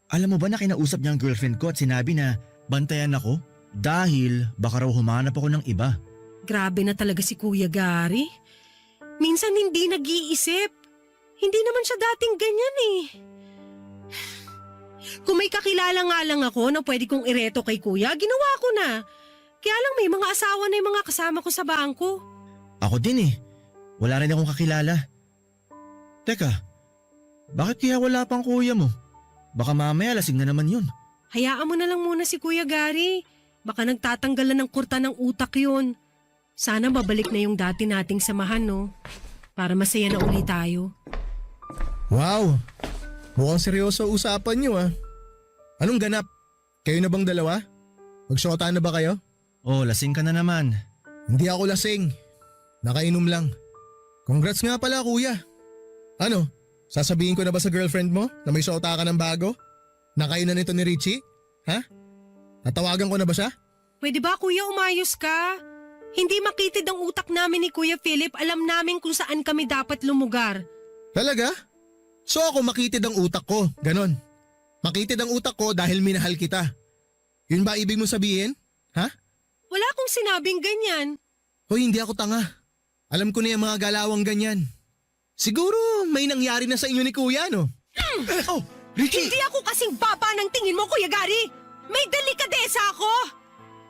Alam mo ba na kinausap niya ang girlfriend ko at sinabi na bantayan ako? Dahil baka raw humanap ako ng iba. Grabe na talaga si Kuya Gary. Minsan hindi nag-iisip. Hindi naman siya dating ganyan eh. Kung may kakilala nga lang ako na pwede kong ireto kay kuya, ginawa ko na. Kaya lang may mga asawa na yung mga kasama ko sa bangko. Ako din eh. Wala rin akong kakilala. Teka, bakit kaya wala pang kuya mo? Baka mamaya lasing na naman yun. Hayaan mo na lang muna si Kuya Gary. Baka nagtatanggalan ng kurta ng utak yun. Sana babalik na yung dati nating samahan no. Para masaya na uli tayo. Wow! Mukhang seryoso usapan niyo ah. Anong ganap? Kayo na bang dalawa? Magsyota na ba kayo? Oh, lasing ka na naman. Hindi ako lasing. Nakainom lang. Congrats nga pala kuya. Ano? Sasabihin ko na ba sa girlfriend mo na may syota ka ng bago? Na kayo na nito ni Richie? Ha? Natawagan ko na ba siya? Pwede ba kuya umayos ka? Hindi makitid ang utak namin ni Kuya Philip, alam namin kung saan kami dapat lumugar. Talaga? So ako makitid ang utak ko, ganon. Makitid ang utak ko dahil minahal kita. Yun ba ibig mo sabihin? Ha? Wala akong sinabing ganyan. Hoy, hindi ako tanga. Alam ko na yung mga galawang ganyan. Siguro may nangyari na sa inyo ni Kuya, no? Oh, Richie! Hindi ako kasing baba ng tingin mo, Kuya Gary. May delikadesa ako.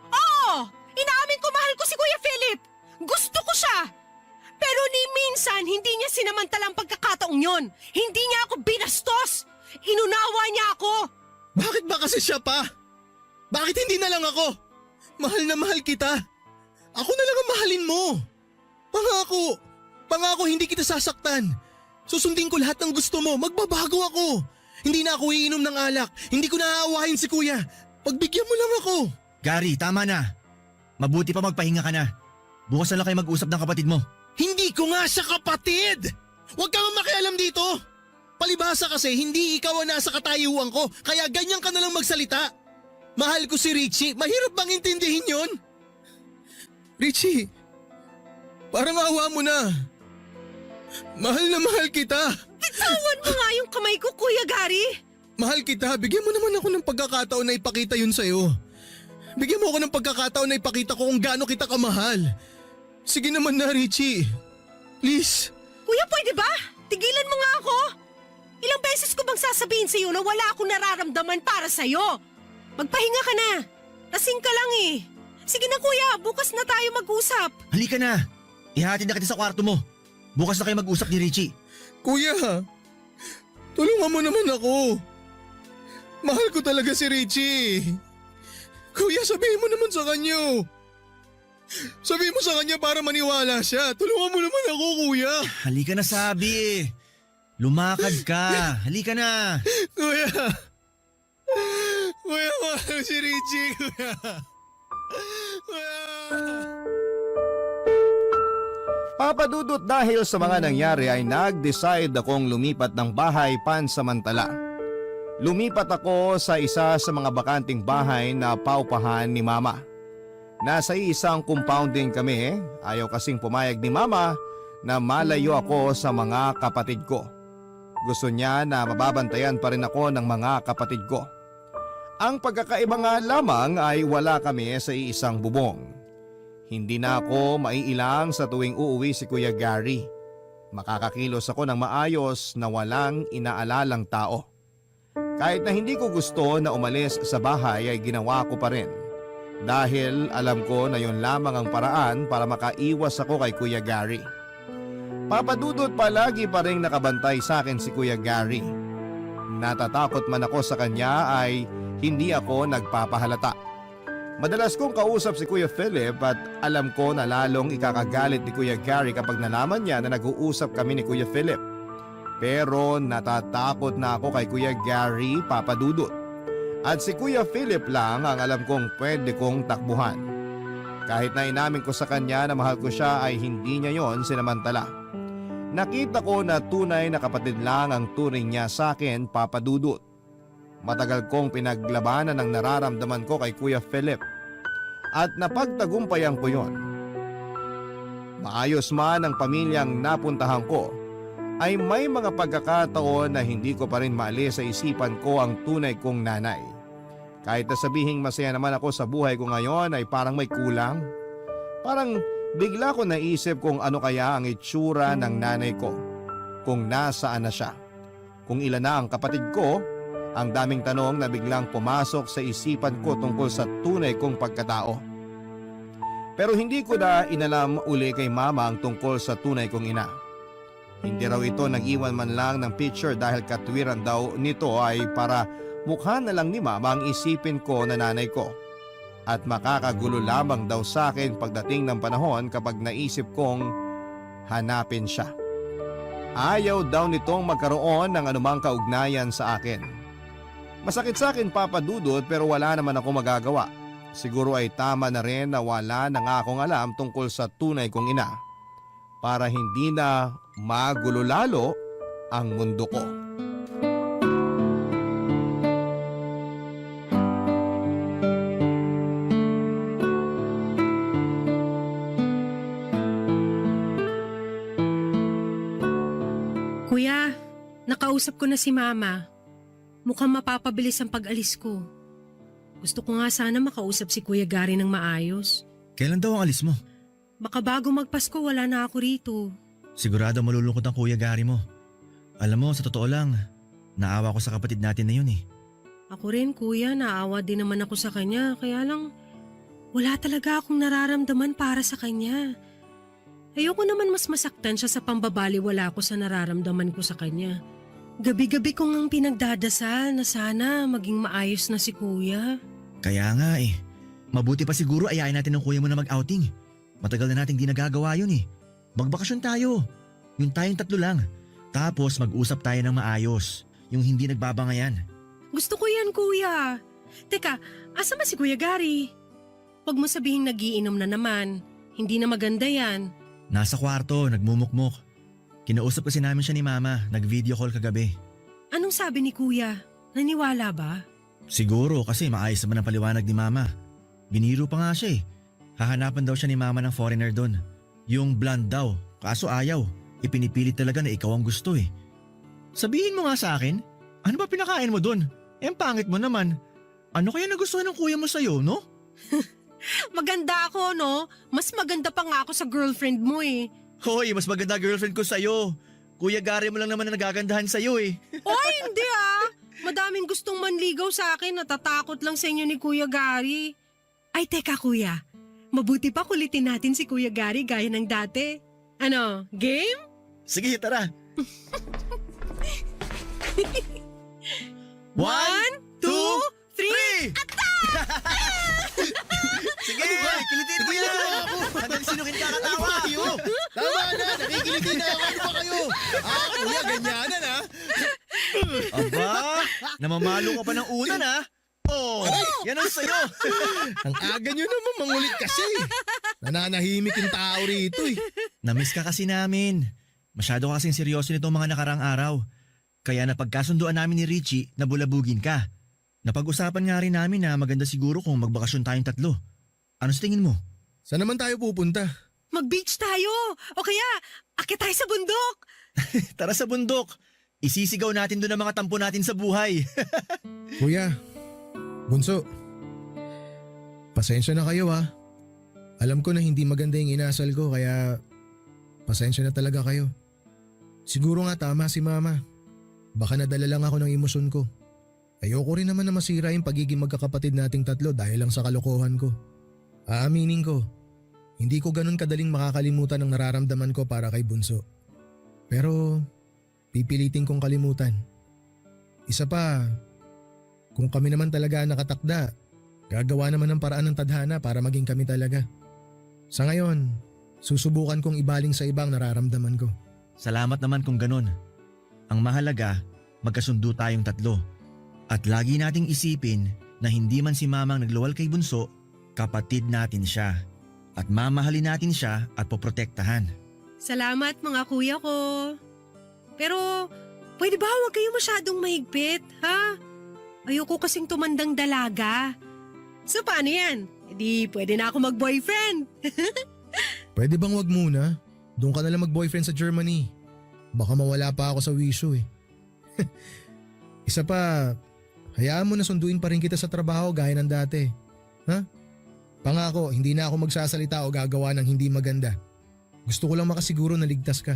Oo, inaamin ko mahal ko si Kuya Philip. Gusto ko siya. Pero ni minsan, hindi niya sinamantalang pagkakataong yon. Hindi niya ako binastos. Inunawa niya ako. Bakit ba kasi siya pa? Bakit hindi na lang ako? Mahal na mahal kita. Ako na lang ang mahalin mo. Pangako. Pangako hindi kita sasaktan. Susundin ko lahat ng gusto mo. Magbabago ako. Hindi na ako iinom ng alak. Hindi ko naaawahin si kuya. Pagbigyan mo lang ako. Gary, tama na. Mabuti pa magpahinga ka na. Bukas na lang kayo mag-usap ng kapatid mo. Hindi ko nga siya kapatid! Huwag kang makialam dito! Palibhasa kasi hindi ikaw ang nasa katayuan ko kaya ganyan ka na lang magsalita. Mahal ko si Richie, mahirap bang intindihin yon? Richie, parang awa mo na. Mahal na mahal kita. Bitawan mo nga yung kamay ko, Kuya Gary. Mahal kita, bigyan mo naman ako ng pagkakataon na ipakita yun sa'yo. Bigyan mo ako ng pagkakataon na ipakita ko kung gaano kita kamahal. Sige naman na, Richie. Please. Kuya, pwede ba? tigilan mo nga ako! Ilang beses ko bang sasabihin sa'yo na wala akong nararamdaman para sa'yo? Magpahinga ka na. Lasing ka lang eh. Sige na kuya, bukas na tayo mag-usap. Halika na! Ihatid na kita sa kwarto mo. Bukas na kayo mag-usap ni Richie. Kuya, tulungan mo naman ako. Mahal ko talaga si Richie. Kuya, sabihin mo naman sa kanya. Sabihin mo sa kanya para maniwala siya. Tulungan mo naman ako, kuya. Halika na sabi eh. Lumakad ka. Halika na. Kuya. Kuya, mahal si Richie, kuya. Kuya. Papadudot dahil sa mga nangyari ay nag-decide akong lumipat ng bahay pansamantala. Lumipat ako sa isa sa mga bakanting bahay na paupahan ni Mama. Nasa isang compound din kami, ayaw kasing pumayag ni Mama na malayo ako sa mga kapatid ko. Gusto niya na mababantayan pa rin ako ng mga kapatid ko. Ang pagkakaiba nga lamang ay wala kami sa iisang bubong. Hindi na ako maiilang sa tuwing uuwi si Kuya Gary. Makakakilos ako ng maayos na walang inaalalang tao. Kahit na hindi ko gusto na umalis sa bahay ay ginawa ko pa rin. Dahil alam ko na yon lamang ang paraan para makaiwas ako kay Kuya Gary. Papadudot palagi pa rin nakabantay sa akin si Kuya Gary. Natatakot man ako sa kanya ay hindi ako nagpapahalata. Madalas kong kausap si Kuya Philip at alam ko na lalong ikakagalit ni Kuya Gary kapag nalaman niya na nag-uusap kami ni Kuya Philip. Pero natatakot na ako kay Kuya Gary, Papadudot. At si Kuya Philip lang ang alam kong pwede kong takbuhan. Kahit na inamin ko sa kanya na mahal ko siya ay hindi niya yon sinamantala. Nakita ko na tunay na kapatid lang ang turing niya sa akin, Papadudot. Matagal kong pinaglabanan ang nararamdaman ko kay Kuya Philip at napagtagumpayan ko yon. Maayos man ang pamilyang napuntahan ko, ay may mga pagkakataon na hindi ko pa rin maalis sa isipan ko ang tunay kong nanay. Kahit na sabihing masaya naman ako sa buhay ko ngayon ay parang may kulang. Parang bigla ko naisip kung ano kaya ang itsura ng nanay ko, kung nasaan na siya, kung ilan na ang kapatid ko. Ang daming tanong na biglang pumasok sa isipan ko tungkol sa tunay kong pagkatao. Pero hindi ko na inalam uli kay Mama ang tungkol sa tunay kong ina. Hindi raw ito nag-iwan man lang ng picture dahil katwiran daw nito ay para mukha na lang ni Mama ang isipin ko na nanay ko. At makakagulo lamang daw sa akin pagdating ng panahon kapag naisip kong hanapin siya. Ayaw daw nitong magkaroon ng anumang kaugnayan sa akin. Masakit sa akin, Papadudot, pero wala naman ako magagawa. Siguro ay tama na rin na wala na nga akong alam tungkol sa tunay kong ina para hindi na magulo lalo ang mundo ko. Kuya, nakausap ko na si Mama. Mukhang mapapabilis ang pag-alis ko. Gusto ko nga sana makausap si Kuya Gary ng maayos. Kailan daw ang alis mo? Baka bago magpasko wala na ako rito. Sigurado malulungkot ang Kuya Gary mo. Alam mo, sa totoo lang, naawa ko sa kapatid natin na yun eh. Ako rin kuya, naawa din naman ako sa kanya. Kaya lang, wala talaga akong nararamdaman para sa kanya. Ayoko naman mas masaktan siya sa pambabaliwala ko sa nararamdaman ko sa kanya. Gabi-gabi ko ngang pinagdadasal na sana maging maayos na si kuya. Kaya nga eh. Mabuti pa siguro ayayin natin ng kuya mo na mag-outing. Matagal na nating di nagagawa yun eh. Magbakasyon tayo. Yung tayong tatlo lang. Tapos mag-usap tayo ng maayos. Yung hindi nagbabangayan. Gusto ko yan kuya. Teka, asa ba si Kuya Gary? Huwag mo sabihin nagiinom na naman. Hindi na maganda yan. Nasa kwarto, nagmumukmok. Kinausap kasi namin siya ni Mama, nag-video call kagabi. Anong sabi ni kuya? Naniwala ba? Siguro kasi maayos naman ang paliwanag ni Mama. Biniro pa nga siya eh. Hahanapan daw siya ni Mama ng foreigner doon. Yung blonde daw, kaso ayaw. Ipinipilit talaga na ikaw ang gusto eh. Sabihin mo nga sa akin, ano ba pinakain mo doon? Eh ang pangit mo naman. Ano kaya nagustuhan ng kuya mo sa'yo, no? Maganda ako, no? Mas maganda pa nga ako sa girlfriend mo eh. Hoy, mas maganda girlfriend ko sa'yo. Kuya Gary mo lang naman na nagagandahan sa'yo eh. Oy, hindi ah! Madaming gustong manligaw sa akin, natatakot lang sa inyo ni Kuya Gary. Ay, teka kuya. Mabuti pa kulitin natin si Kuya Gary gaya ng dati. Ano, game? Sige, tara. 1, 2, 3! 3! Sige, kilitin mo yan! Hanggang sino katawa? Tama na, nakikiliti na ako. Ano ba kayo? Kuya, ganyanan ha? Aba, namamalo ka pa ng una na. Oh, yan ang sayo. Ang aga nyo naman mangulit kasi. Nananahimik yung tao rito eh. Namiss ka kasi namin. Masyado ka kasing seryoso nitong mga nakarang araw. Kaya napagkasunduan namin ni Richie na bulabugin ka. Napag-usapan nga rin namin na maganda siguro kung magbakasyon tayong tatlo. Ano sa tingin mo? Saan naman tayo pupunta? Mag-beach tayo! O kaya, akit tayo sa bundok! Tara sa bundok. Isisigaw natin doon ang mga tampo natin sa buhay. Kuya, Bunso, pasensya na kayo ha. Alam ko na hindi maganda yung inasal ko kaya pasensya na talaga kayo. Siguro nga tama si Mama. Baka nadala lang ako ng emosyon ko. Ayoko rin naman na masira yung pagiging magkakapatid nating tatlo dahil lang sa kalokohan ko. Aaminin ko, hindi ko ganun kadaling makakalimutan ang nararamdaman ko para kay Bunso. Pero pipilitin kong kalimutan. Isa pa, kung kami naman talaga nakatakda, gagawa naman ng paraan ng tadhana para maging kami talaga. Sa ngayon, susubukan kong ibaling sa ibang nararamdaman ko. Salamat naman kung ganun. Ang mahalaga, magkasundo tayong tatlo. At lagi nating isipin na hindi man si Mamang nagluwal kay Bunso, kapatid natin siya. At mamahalin natin siya at poprotektahan. Salamat mga kuya ko. Pero, pwede ba huwag kayo masyadong mahigpit, ha? Ayoko kasing tumandang dalaga. So paano yan? Di pwede na ako mag-boyfriend. Pwede bang wag muna? Doon ka na lang mag-boyfriend sa Germany. Baka mawala pa ako sa wisyo eh. Isa pa, hayaan mo na sunduin pa rin kita sa trabaho gaya ng dati. Ha? Pangako, hindi na ako magsasalita o gagawa ng hindi maganda. Gusto ko lang makasiguro na ligtas ka.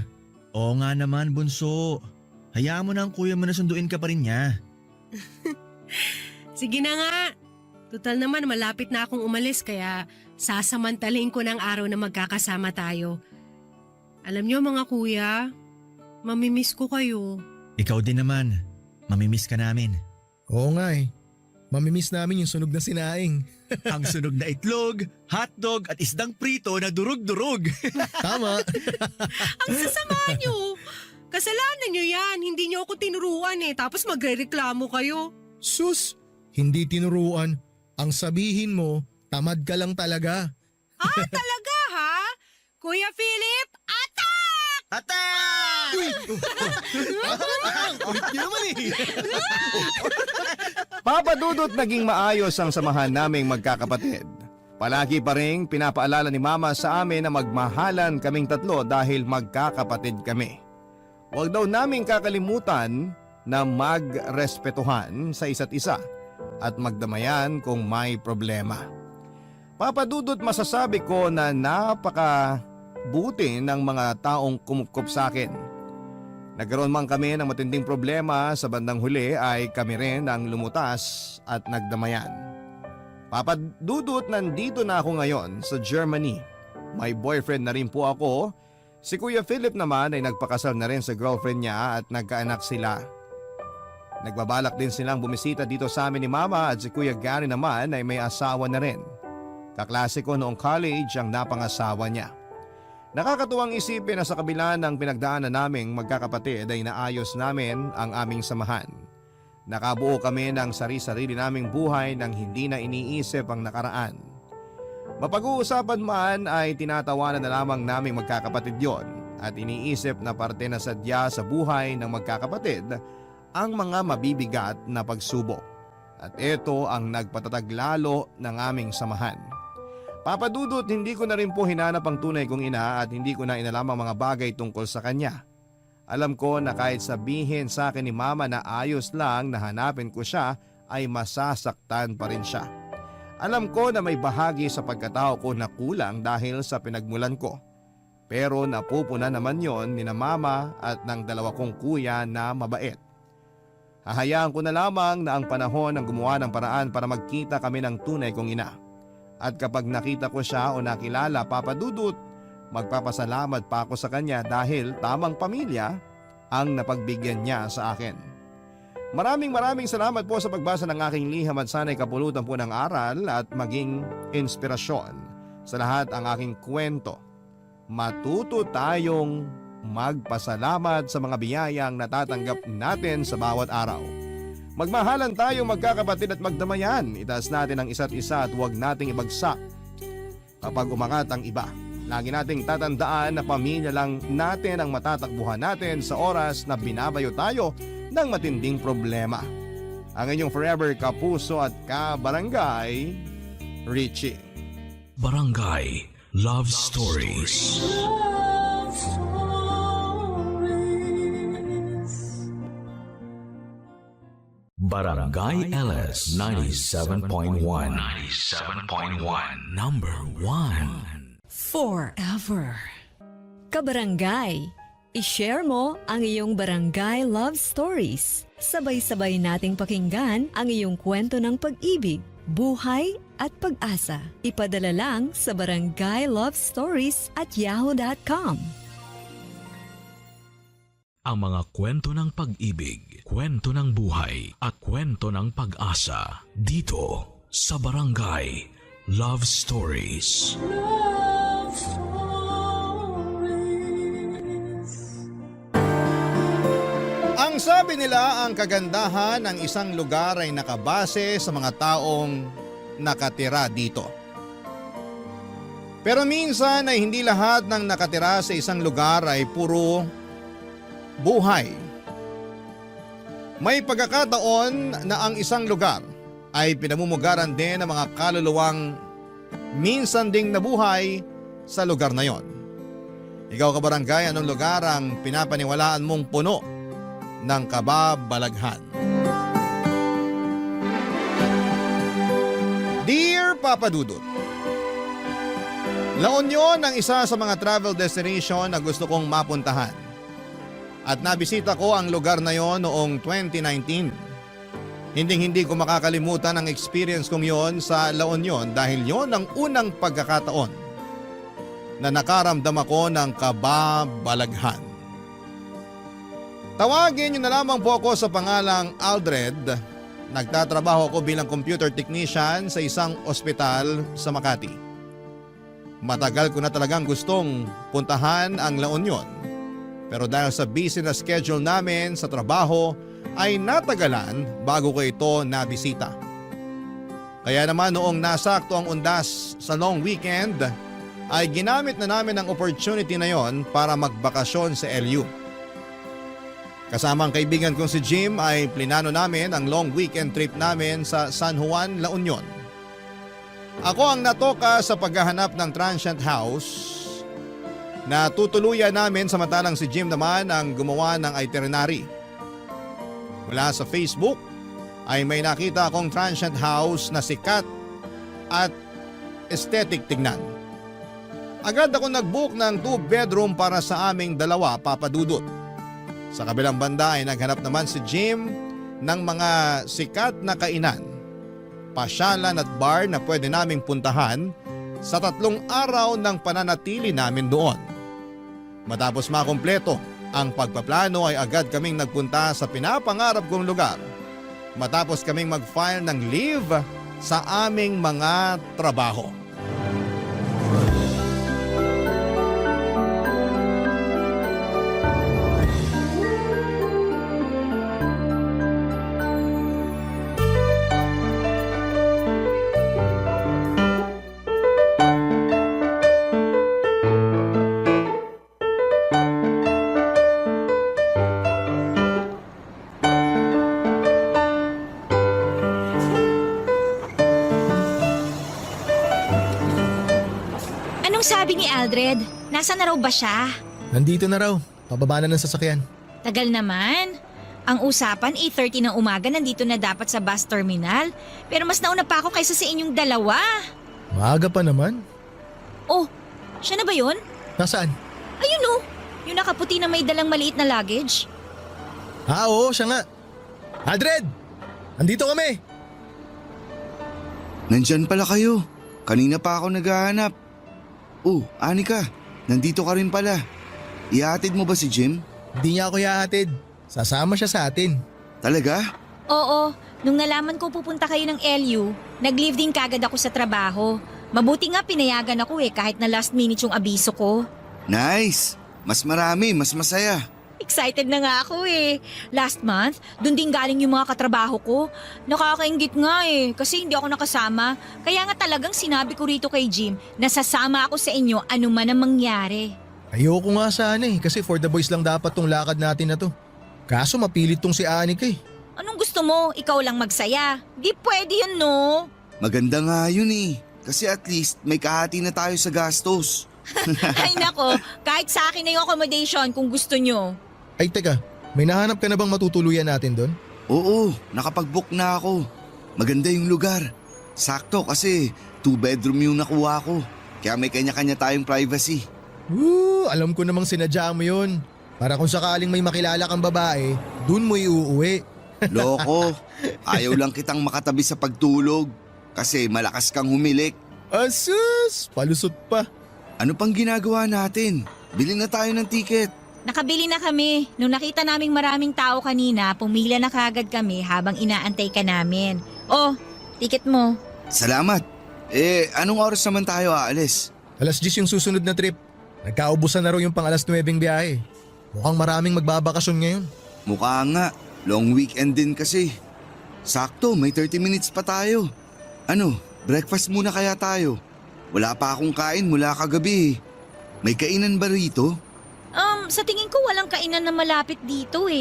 Oo nga naman, Bunso. Hayaan mo na ang kuya mo na sunduin ka pa rin niya. Sige na nga. Total naman malapit na akong umalis kaya sasamantalin ko ng araw na magkakasama tayo. Alam niyo mga kuya, mamimiss ko kayo. Ikaw din naman. Mamimiss ka namin. Oo nga eh. Mamimiss namin yung sunog na sinaing. Ang sunog na itlog, hotdog at isdang prito na durug-durug. Tama. Ang sasama niyo. Kasalanan niyo yan. Hindi niyo ako tinuruan eh. Tapos magrereklamo kayo. Sus, hindi tinuruan. Ang sabihin mo, tamad ka lang talaga. Ah, talaga ha? Kuya Philip, attack! Attack! Ulit niyo naman eh. Papa Dudut, naging maayos ang samahan naming magkakapatid. Palagi pa rin pinapaalala ni Mama sa amin na magmahalan kaming tatlo dahil magkakapatid kami. Huwag daw naming kakalimutan na magrespetuhan sa isa't isa at magdamayan kung may problema. Papa Dudut, masasabi ko na napakabuti ng mga taong kumupkop sa akin. Nagkaroon man kami ng matinding problema, sa bandang huli ay kami rin ang lumutas at nagdamayan. Papa Dudut, nandito na ako ngayon sa Germany. May boyfriend na rin po ako. Si Kuya Philip naman ay nagpakasal na rin sa girlfriend niya at nagkaanak sila. Nagbabalak din silang bumisita dito sa amin ni Mama at si Kuya Gary naman ay may asawa na rin. Kaklase ko noong college ang napangasawa niya. Nakakatuwang isipin na sa kabila ng pinagdaanan naming magkakapatid ay naayos namin ang aming samahan. Nakabuo kami ng sari-sarili naming buhay nang hindi na iniisip ang nakaraan. Mapag-uusapan man ay tinatawanan na lamang naming magkakapatid yon at iniisip na parte na sadya sa buhay ng magkakapatid ang mga mabibigat na pagsubok. At ito ang nagpatatag lalo ng aming samahan. Papa Dudut, hindi ko na rin po hinanap ang tunay kong ina at hindi ko na inalam ang mga bagay tungkol sa kanya. Alam ko na kahit sabihin sa akin ni Mama na ayos lang na hanapin ko siya ay masasaktan pa rin siya. Alam ko na may bahagi sa pagkatao ko na kulang dahil sa pinagmulan ko. Pero napupuna naman yon ni na mama at ng dalawa kong kuya na mabait. Hahayaan ko na lamang na ang panahon ang gumawa ng paraan para magkita kami ng tunay kong ina. At kapag nakita ko siya o nakilala, Papa Dudut, magpapasalamat pa ako sa kanya dahil tamang pamilya ang napagbigyan niya sa akin. Maraming salamat po sa pagbasa ng aking liham at sana'y kapulutan po ng aral at maging inspirasyon sa lahat ang aking kwento. Matuto tayong magpasalamat sa mga biyayang natatanggap natin sa bawat araw. Magmahalan tayo magkakapatid at magdamayan. Itaas natin ang isa't isa at huwag nating ibagsak kapag umangat ang iba. Lagi nating tatandaan na pamilya lang natin ang matatakbuhan natin sa oras na binabayo tayo ng matinding problema. Ang inyong forever kapuso at kabarangay, Richie. Barangay Love Stories. Barangay LS 97.1. 97.1. Number 1. Forever. Kabarangay, i-share mo ang iyong barangay love stories. Sabay-sabay nating pakinggan ang iyong kwento ng pag-ibig, buhay at pag-asa. Ipadala lang sa barangaylovestories@yahoo.com. Ang mga kwento ng pag-ibig, kwento ng buhay at kwento ng pag-asa dito sa Barangay Love Stories. Ang sabi nila, ang kagandahan ng isang lugar ay nakabase sa mga taong nakatira dito. Pero minsan ay hindi lahat ng nakatira sa isang lugar ay puro buhay. May pagkakataon na ang isang lugar ay pinamumugaran din ng mga kaluluwang minsan ding nabuhay sa lugar na yon. Ikaw kabarangay, anong lugar ang pinapaniwalaan mong puno ng kababalaghan? Dear Papa Dudut, La Union ang isa sa mga travel destination na gusto kong mapuntahan. At nabisita ko ang lugar na yon noong 2019. Hindi ko makakalimutan ang experience kong yon sa La Union dahil yon ang unang pagkakataon na nakaramdam ako ng kababalaghan. Tawagin niyo na lamang po ako sa pangalang Aldred. Nagtatrabaho ako bilang computer technician sa isang ospital sa Makati. Matagal ko na talagang gustong puntahan ang La Union. Pero dahil sa busy na schedule namin sa trabaho ay natagalan bago ko ito nabisita. Kaya naman noong nasakto ang undas sa long weekend ay ginamit na namin ang opportunity na yon para magbakasyon sa LU. Kasama ang kaibigan kong si Jim ay plinano namin ang long weekend trip namin sa San Juan, La Union. Ako ang natoka sa paghahanap ng transient house na tutuluyan namin, samantalang si Jim naman ang gumawa ng itinerary. Mula sa Facebook ay may nakita akong transient house na sikat at aesthetic tignan. Agad ako nag-book ng 2-bedroom para sa aming dalawa, Papa Dudut. Sa kabilang banda ay naghanap naman si Jim ng mga sikat na kainan, pasyalan at bar na pwede naming puntahan sa 3 araw ng pananatili namin doon. Matapos makumpleto ang pagpaplano ay agad kaming nagpunta sa pinapangarap kong lugar matapos kaming mag-file ng leave sa aming mga trabaho. Sabi ni Aldred, nasa na raw ba siya? Nandito na raw. Pababa na ng sasakyan. Tagal naman. Ang usapan, 8:30 ng umaga nandito na dapat sa bus terminal. Pero mas nauna pa ako kaysa sa inyong dalawa. Maaga pa naman. Oh, siya na ba yun? Nasaan? Ayun oh, yung nakaputi na may dalang maliit na luggage. Oo, siya nga. Aldred! Andito kami! Nandyan pala kayo. Kanina pa ako naghahanap. Oh, Anika, nandito ka rin pala. Ihatid mo ba si Jim? Hindi niya ako ihahatid. Sasama siya sa atin. Talaga? Oo, nung nalaman ko pupunta kayo ng LU, nag-leave din kagad ako sa trabaho. Mabuti nga pinayagan ako kahit na last minute yung abiso ko. Nice! Mas marami, mas masaya. Excited na nga ako Last month, dun din galing yung mga katrabaho ko. Nakakaingit nga kasi hindi ako nakasama. Kaya nga talagang sinabi ko rito kay Jim na sasama ako sa inyo ano man ang mangyari. Ayoko nga sana kasi for the boys lang dapat tong lakad natin na to. Kaso mapilit tong si Anika Anong gusto mo? Ikaw lang magsaya. Di pwede yun, no? Maganda nga yun Kasi at least may kahati na tayo sa gastos. Ay nako, kahit sa akin na yung accommodation kung gusto nyo. Ay teka, may nahanap ka na bang matutuluyan natin doon? Oo, nakapag-book na ako. Maganda yung lugar. Sakto kasi 2-bedroom yung nakuha ko. Kaya may kanya-kanya tayong privacy. Alam ko namang sinadya mo yun. Para kung sakaling may makilala kang babae, dun mo iuuwi. Loko, ayaw lang kitang makatabi sa pagtulog. Kasi malakas kang humilik. Asus! Palusot pa. Ano pang ginagawa natin? Bili na tayo ng tiket. Nakabili na kami. Nung nakita naming maraming tao kanina, pumila na kagad kami habang inaantay ka namin. Oh, tiket mo. Salamat. Anong oras naman tayo aalis? Alas 10 yung susunod na trip. Nagkaubusan na raw yung pang alas 9 biyahe. Mukhang maraming magbabakasyon ngayon. Mukha nga. Long weekend din kasi. Sakto, may 30 minutes pa tayo. Ano, breakfast muna kaya tayo? Wala pa akong kain mula kagabi. May kainan ba rito? Sa tingin ko walang kainan na malapit dito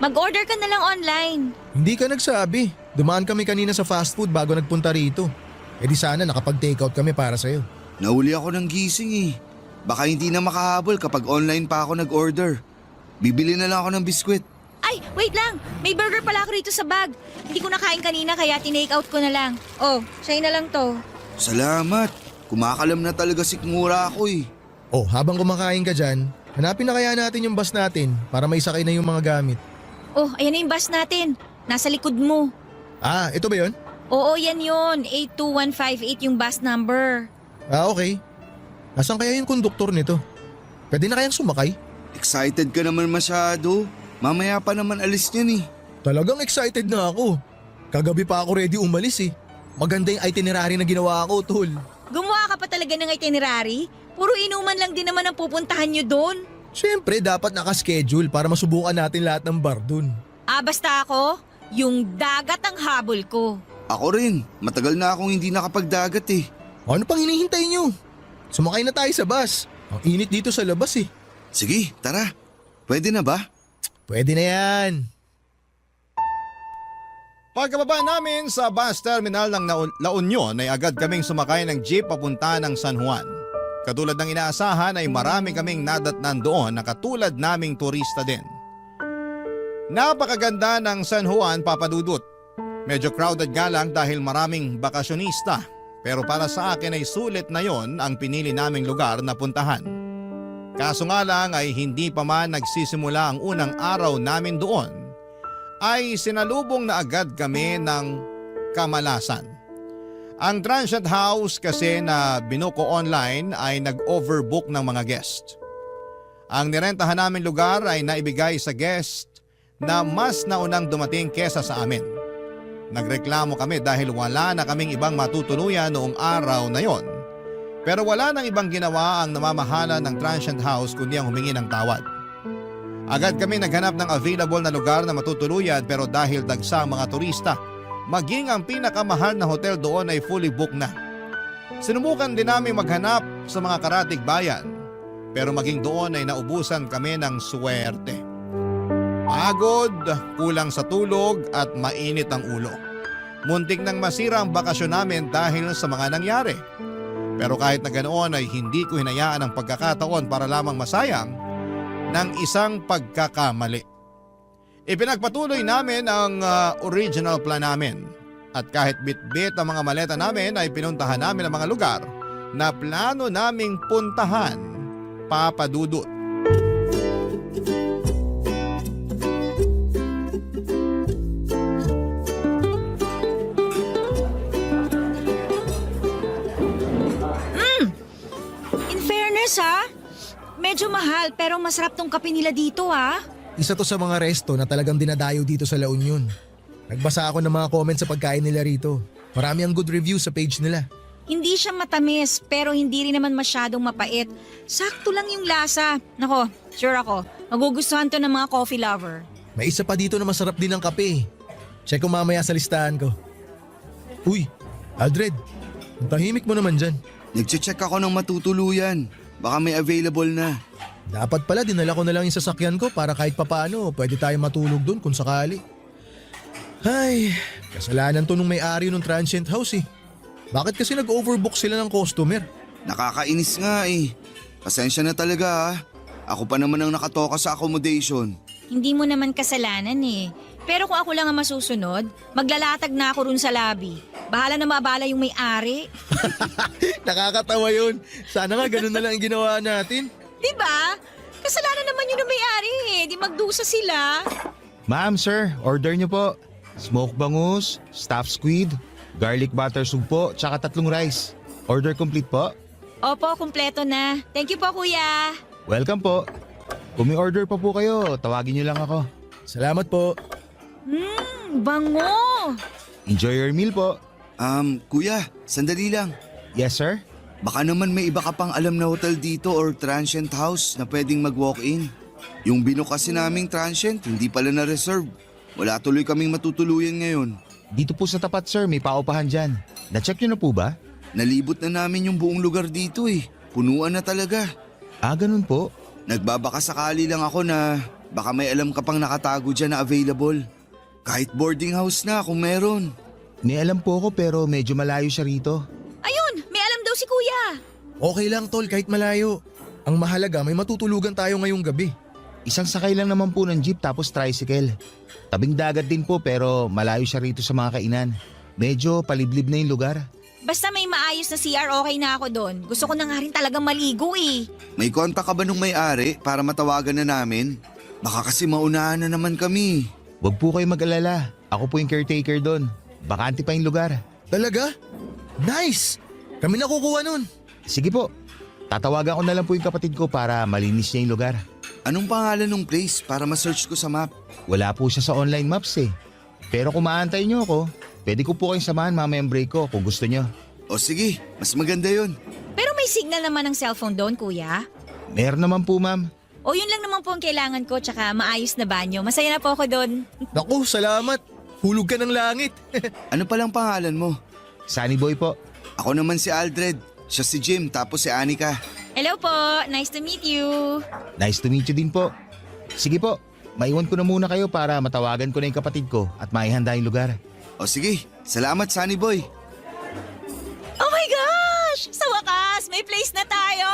Mag-order ka na lang online. Hindi ka nagsabi. Dumaan kami kanina sa fast food bago nagpunta rito. Di sana nakapag-takeout kami para sa'yo. Nahuli ako ng gising Baka hindi na makahabol kapag online pa ako nag-order. Bibili na lang ako ng biskwit. Ay, wait lang. May burger pala ako rito sa bag. Hindi ko nakain kanina kaya tinake-out ko na lang. Oh, sa'yo na lang to. Salamat. Kumakalam na talaga si Ngura ako Oh, habang kumakain ka dyan, hanapin na kaya natin yung bus natin para may sakay na yung mga gamit. Oh, ayan na yung bus natin. Nasa likod mo. Ah, ito ba yun? Oo, yan yun. 82158 yung bus number. Ah, okay. Nasaan kaya yung konduktor nito? Pwede na kayang sumakay? Excited ka naman masyado. Mamaya pa naman alis niyan Talagang excited na ako. Kagabi pa ako ready umalis Maganda yung itinerary na ginawa ko, tol. Gumawa ka pa talaga ng itinerary? Puro inuman lang din naman ang pupuntahan nyo doon. Siyempre, dapat nakaschedule para masubukan natin lahat ng bar dun. Basta ako, yung dagat ang habol ko. Ako rin. Matagal na akong hindi nakapagdagat Ano pang hinihintay nyo? Sumakay na tayo sa bus. Ang init dito sa labas Sige, tara. Pwede na ba? Pwede na yan. Pagkababa namin sa bus terminal ng La Union ay agad kaming sumakay ng jeep papunta ng San Juan. Katulad ng inaasahan ay marami kaming nadatnan doon na katulad naming turista din. Napakaganda ng San Juan, Papadudut. Medyo crowded nga lang dahil maraming bakasyonista. Pero para sa akin ay sulit na yon ang pinili naming lugar na puntahan. Kaso nga lang ay hindi pa man nagsisimula ang unang araw namin doon, ay sinalubong na agad kami ng kamalasan. Ang transient house kasi na binuko online ay nag-overbook ng mga guest. Ang nirentahan namin lugar ay naibigay sa guest na mas naunang dumating kesa sa amin. Nagreklamo kami dahil wala na kaming ibang matutuluyan noong araw na yon. Pero wala nang ibang ginawa ang namamahala ng transient house kundi ang humingi ng tawad. Agad kami naghanap ng available na lugar na matutuluyan pero dahil dagsa ang mga turista, maging ang pinakamahal na hotel doon ay fully booked na. Sinubukan din namin maghanap sa mga karatig bayan pero maging doon ay naubusan kami ng swerte. Pagod, kulang sa tulog at mainit ang ulo. Muntik nang masira ang bakasyon namin dahil sa mga nangyari. Pero kahit na ganoon ay hindi ko hinayaan ang pagkakataon para lamang masayang ng isang pagkakamali. Ipinagpatuloy namin ang original plan namin. At kahit bit-bit ang mga maleta namin ay pinuntahan namin ang mga lugar na plano naming puntahan, Papadudut. In fairness ha, medyo mahal pero masarap tong kape nila dito ha. Isa to sa mga resto na talagang dinadayo dito sa La Union. Nagbasa ako ng mga comments sa pagkain nila rito. Marami ang good reviews sa page nila. Hindi siya matamis pero hindi rin naman masyadong mapait. Sakto lang yung lasa. Nako, sure ako, magugustuhan to ng mga coffee lover. May isa pa dito na masarap din ang kape. Check ko mamaya sa listahan ko. Uy, Aldred, ang tahimik mo naman dyan. Nagche-check ako ng matutuluyan. Baka may available na. Dapat pala dinala ko na lang yung sasakyan ko para kahit papaano pwede tayo matulog doon kung sakali. Ay, kasalanan to nung may-ari ng transient house eh. Bakit kasi nag-overbook sila ng customer? Nakakainis nga eh. Pasensya na talaga ah. Ako pa naman ang nakatoka sa accommodation. Hindi mo naman kasalanan eh. Pero kung ako lang ang masusunod, maglalatag na ako rin sa lobby. Bahala na maabala yung may-ari. Nakakatawa yun. Sana nga ganun na lang ang ginawa natin. Diba? Kasalanan naman yun ng may-ari eh. Di magdusa sila. Ma'am, sir, order niyo po. Smoked bangus, stuffed squid, garlic butter soup po, tsaka 3 rice. Order complete po? Opo, kumpleto na. Thank you po, kuya. Welcome po. Kung may order pa po kayo, tawagin niyo lang ako. Salamat po. Bango! Enjoy your meal po. Kuya, sandali lang. Yes, sir? Baka naman may iba ka pang alam na hotel dito or transient house na pwedeng mag-walk-in. Yung binook kasi naming transient, hindi pala na-reserve. Wala tuloy kaming matutuluyan ngayon. Dito po sa tapat, sir, may paupahan dyan. Na-check niyo na po ba? Nalibot na namin yung buong lugar dito eh. Punuan na talaga. Ah, ganun po. Nagbabaka sakali lang ako na baka may alam ka pang nakatago dyan na available. Kahit boarding house na kung meron. May alam po ako pero medyo malayo siya rito. Ayun, may alam daw si kuya. Okay lang tol kahit malayo. Ang mahalaga may matutulugan tayo ngayong gabi. Isang sakay lang naman po ng jeep tapos tricycle. Tabing dagat din po pero malayo siya rito sa mga kainan. Medyo paliblib na yung lugar. Basta may maayos na CR, okay na ako doon. Gusto ko na nga rin talagang maligo eh. May kontak ka ba nung may-ari para matawagan na namin? Baka kasi maunahan na naman kami. Huwag po kayo mag-alala. Ako po yung caretaker doon. Bakante pa yung lugar. Talaga? Nice! Kami na kukuha nun. Sige po. Tatawagan ko na lang po yung kapatid ko para malinis niya yung lugar. Anong pangalan ng place para ma-search ko sa map? Wala po siya sa online maps eh. Pero kung maantay niyo ako, pwede ko po kayong samahan mamayang break ko kung gusto niyo. O sige, mas maganda yun. Pero may signal naman ng cellphone doon, kuya. Meron naman po, ma'am. O yun lang naman po ang kailangan ko, tsaka maayos na banyo. Masaya na po ako doon. Naku, salamat. Hulog ka ng langit. Ano palang pangalan mo? Sunny Boy po. Ako naman si Aldred. Siya si Jim tapos si Anika. Hello po, nice to meet you. Nice to meet you din po. Sige po, maiwan ko na muna kayo para matawagan ko na yung kapatid ko at maihanda yung lugar. O sige, salamat Sunny Boy. Oh my gosh! Sa wakas, may place na tayo!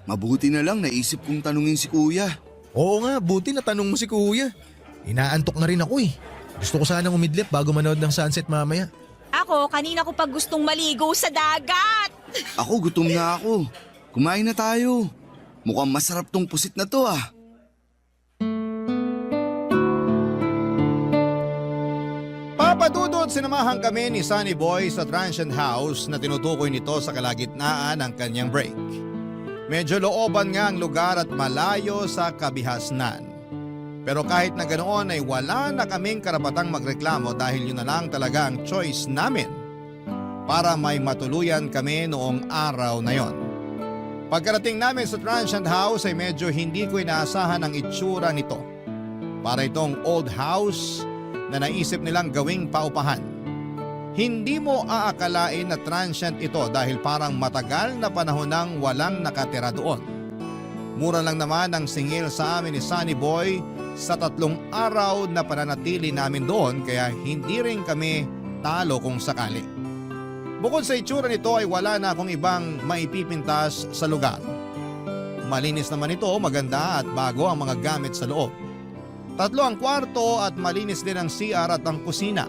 Mabuti na lang naisip kong tanungin si Kuya. Oo nga, buti na tanong mo si kuya. Inaantok na rin ako eh. Gusto ko sanang umidlip bago manood ng sunset mamaya. Ako, kanina ko pag gustong maligo sa dagat. Ako gutom na ako. Kumain na tayo. Mukhang masarap tong pusit na to ah. Papadudod, sinamahan kami ni Sunny Boy sa transient house na tinutukoy nito sa kalagitnaan ng kanyang break. Medyo looban nga ang lugar at malayo sa kabihasnan. Pero kahit na ganoon ay wala na kaming karapatang magreklamo dahil yun na lang talaga ang choice namin para may matuluyan kami noong araw na yon. Pagkarating namin sa transient house ay medyo hindi ko inaasahan ang itsura nito. Para itong old house na naisip nilang gawing paupahan. Hindi mo aakalain na transient ito dahil parang matagal na panahon nang walang nakatira doon. Mura lang naman ang singil sa amin ni Sunny Boy sa 3 araw na pananatili namin doon kaya hindi rin kami talo kung sakali. Bukod sa itsura nito ay wala na akong ibang maipipintas sa lugar. Malinis naman ito, maganda at bago ang mga gamit sa loob. 3 ang kwarto at malinis din ang CR at ang kusina.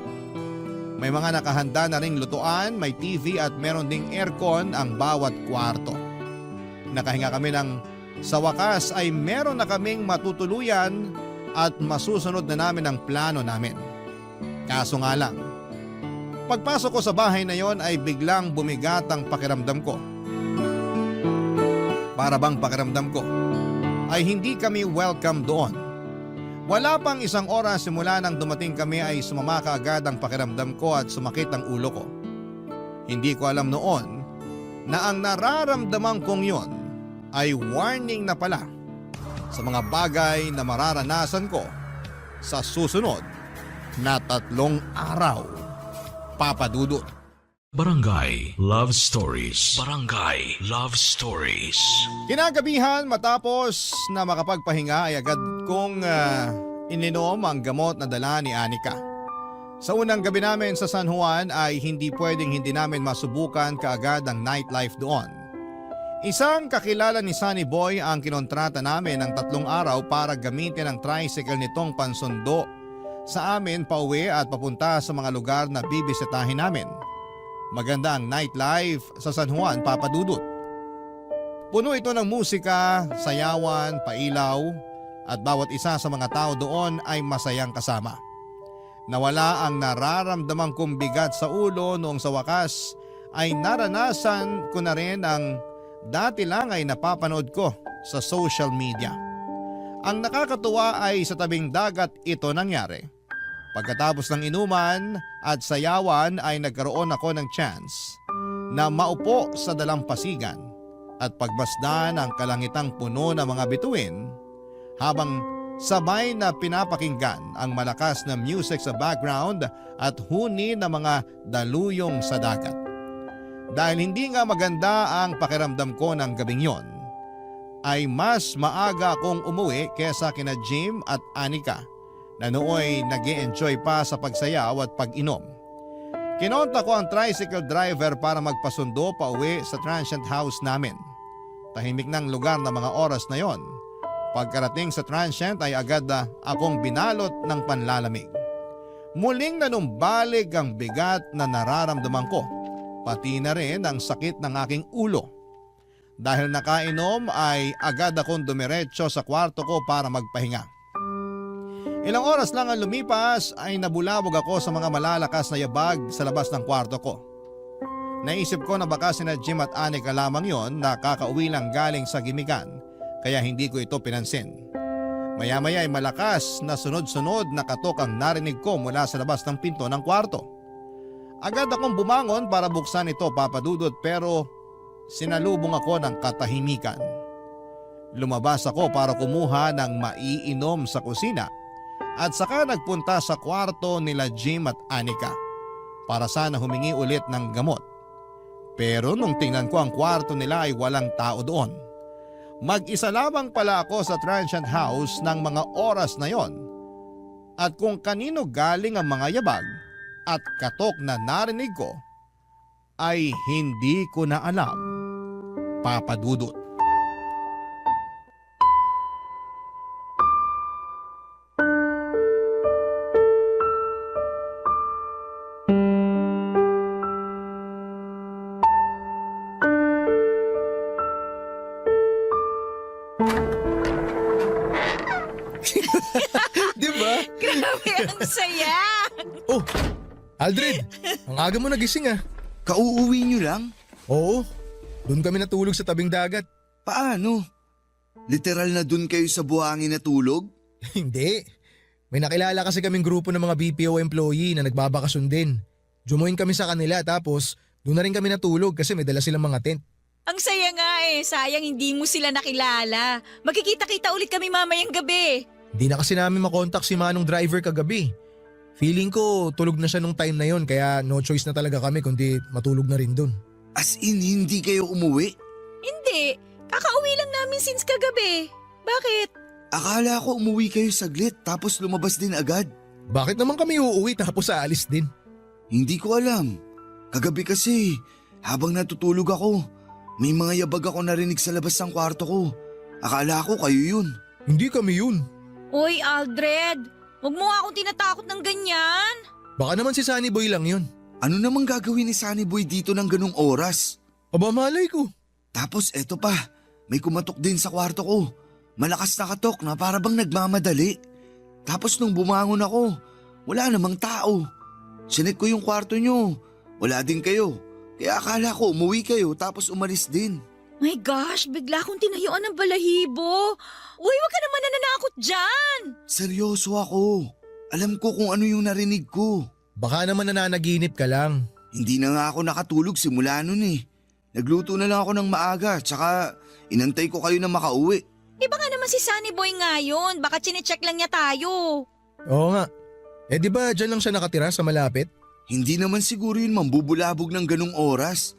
May mga nakahanda na ring lutuan, may TV at meron ding aircon ang bawat kwarto. Nakahinga kami ng Sa wakas ay meron na kaming matutuluyan at masusunod na namin ang plano namin. Kaso nga lang, pagpasok ko sa bahay na yon ay biglang bumigat ang pakiramdam ko. Para bang pakiramdam ko ay hindi kami welcome doon. Wala pang isang oras simula nang dumating kami ay sumama kaagad ang pakiramdam ko at sumakit ang ulo ko. Hindi ko alam noon na ang nararamdaman kong yon ay warning na pala sa mga bagay na mararanasan ko sa susunod na 3 araw. Papa Dudut. Barangay Love Stories. Barangay Love Stories. Kinagabihan matapos na makapagpahinga ay agad kong ininom ang gamot na dala ni Anika. Sa unang gabi namin sa San Juan ay hindi pwedeng hindi namin masubukan kaagad ang nightlife doon. Isang kakilala ni Sunny Boy ang kinontrata namin ng 3 araw para gamitin ang tricycle nitong pansundo sa amin pauwi at papunta sa mga lugar na bibisitahin namin. Maganda ang nightlife sa San Juan, Papa Dudut. Puno ito ng musika, sayawan, pailaw at bawat isa sa mga tao doon ay masayang kasama. Nawala ang nararamdamang kong bigat sa ulo noong sa wakas ay naranasan ko na rin ang dati lang ay napapanood ko sa social media. Ang nakakatuwa ay sa tabing dagat ito nangyari. Pagkatapos ng inuman at sayawan ay nagkaroon ako ng chance na maupo sa dalampasigan at pagmasdan ang kalangitang puno ng mga bituin habang sabay na pinapakinggan ang malakas na music sa background at huni ng mga daluyong sa dagat. Dahil hindi nga maganda ang pakiramdam ko ng gabing yon, ay mas maaga akong umuwi kesa kina Jim at Anika na nooy nag-e-enjoy pa sa pagsayaw at pag-inom. Kinonta ko ang tricycle driver para magpasundo pa uwi sa transient house namin. Tahimik ng lugar na mga oras na yon. Pagkarating sa transient ay agad akong binalot ng panlalamig. Muling nanumbalik ang bigat na nararamdaman ko, pati na rin ang sakit ng aking ulo. Dahil nakainom ay agad akong dumiretso sa kwarto ko para magpahinga. Ilang oras lang ang lumipas ay nabulabog ako sa mga malalakas na yabag sa labas ng kwarto ko. Naisip ko na baka sina Jim at Anika lamang yon na kakauwi lang galing sa gimikan kaya hindi ko ito pinansin. Maya-maya ay malakas na sunod-sunod na katok ang narinig ko mula sa labas ng pinto ng kwarto. Agad akong bumangon para buksan ito, Papa Dudut, pero sinalubong ako ng katahimikan. Lumabas ako para kumuha ng maiinom sa kusina at saka nagpunta sa kwarto nila Jim at Anika para sana humingi ulit ng gamot. Pero nung tingnan ko ang kwarto nila ay walang tao doon. Mag-isa lamang pala ako sa transient house ng mga oras na yon. At kung kanino galing ang mga yabag at katok na narinig ko ay hindi ko na alam, Papa Dudut. Diba? Grabe, ang saya! Oh, Aldred, ang aga mo nagising ah. Kauuwi nyo lang? Oo, doon kami natulog sa tabing dagat. Paano? Literal na dun kayo sa buhangin natulog? Hindi. May nakilala kasi kaming grupo ng mga BPO employee na nagbabakasyon din. Jumoin kami sa kanila tapos doon na rin kami natulog kasi may dala silang mga tent. Ang saya nga eh, sayang hindi mo sila nakilala. Magkikita-kita ulit kami mamayang gabi. Hindi na kasi namin makontak si Manong driver kagabi. Feeling ko tulog na siya nung time na yon kaya no choice na talaga kami kundi matulog na rin dun. As in, hindi kayo umuwi? Hindi, kakauwi lang namin since kagabi. Bakit? Akala ko umuwi kayo saglit tapos lumabas din agad. Bakit naman kami uuwi tapos aalis din? Hindi ko alam. Kagabi kasi, habang natutulog ako, may mga yabag ako narinig sa labas ng kwarto ko. Akala ko kayo yun. Hindi kami yun. Uy, Aldred, huwag mo akong tinatakot ng ganyan. Baka naman si Sunny Boy lang yun. Ano namang gagawin ni Sunny Boy dito ng ganung oras? Aba malay ko. Tapos eto pa, May kumatok din sa kwarto ko. Malakas na katok na para bang nagmamadali. Tapos nung bumangon ako, wala namang tao. Sinek ko yung kwarto nyo. Wala din kayo. Kaya akala ko umuwi kayo tapos umalis din. My gosh, bigla akong tinayuan ng balahibo. Uy, wag ka naman nananakot dyan. Seryoso ako. Alam ko kung ano yung narinig ko. Baka naman nananaginip ka lang. Hindi na nga ako nakatulog simula nun eh. Nagluto na lang ako ng maaga tsaka inantay ko kayo na makauwi. Baka naman si Sunny Boy ngayon. Baka chinecheck lang niya tayo. Oo nga. Di ba dyan lang siya nakatira sa malapit? Hindi naman siguro yun mambubulabog ng ganong oras.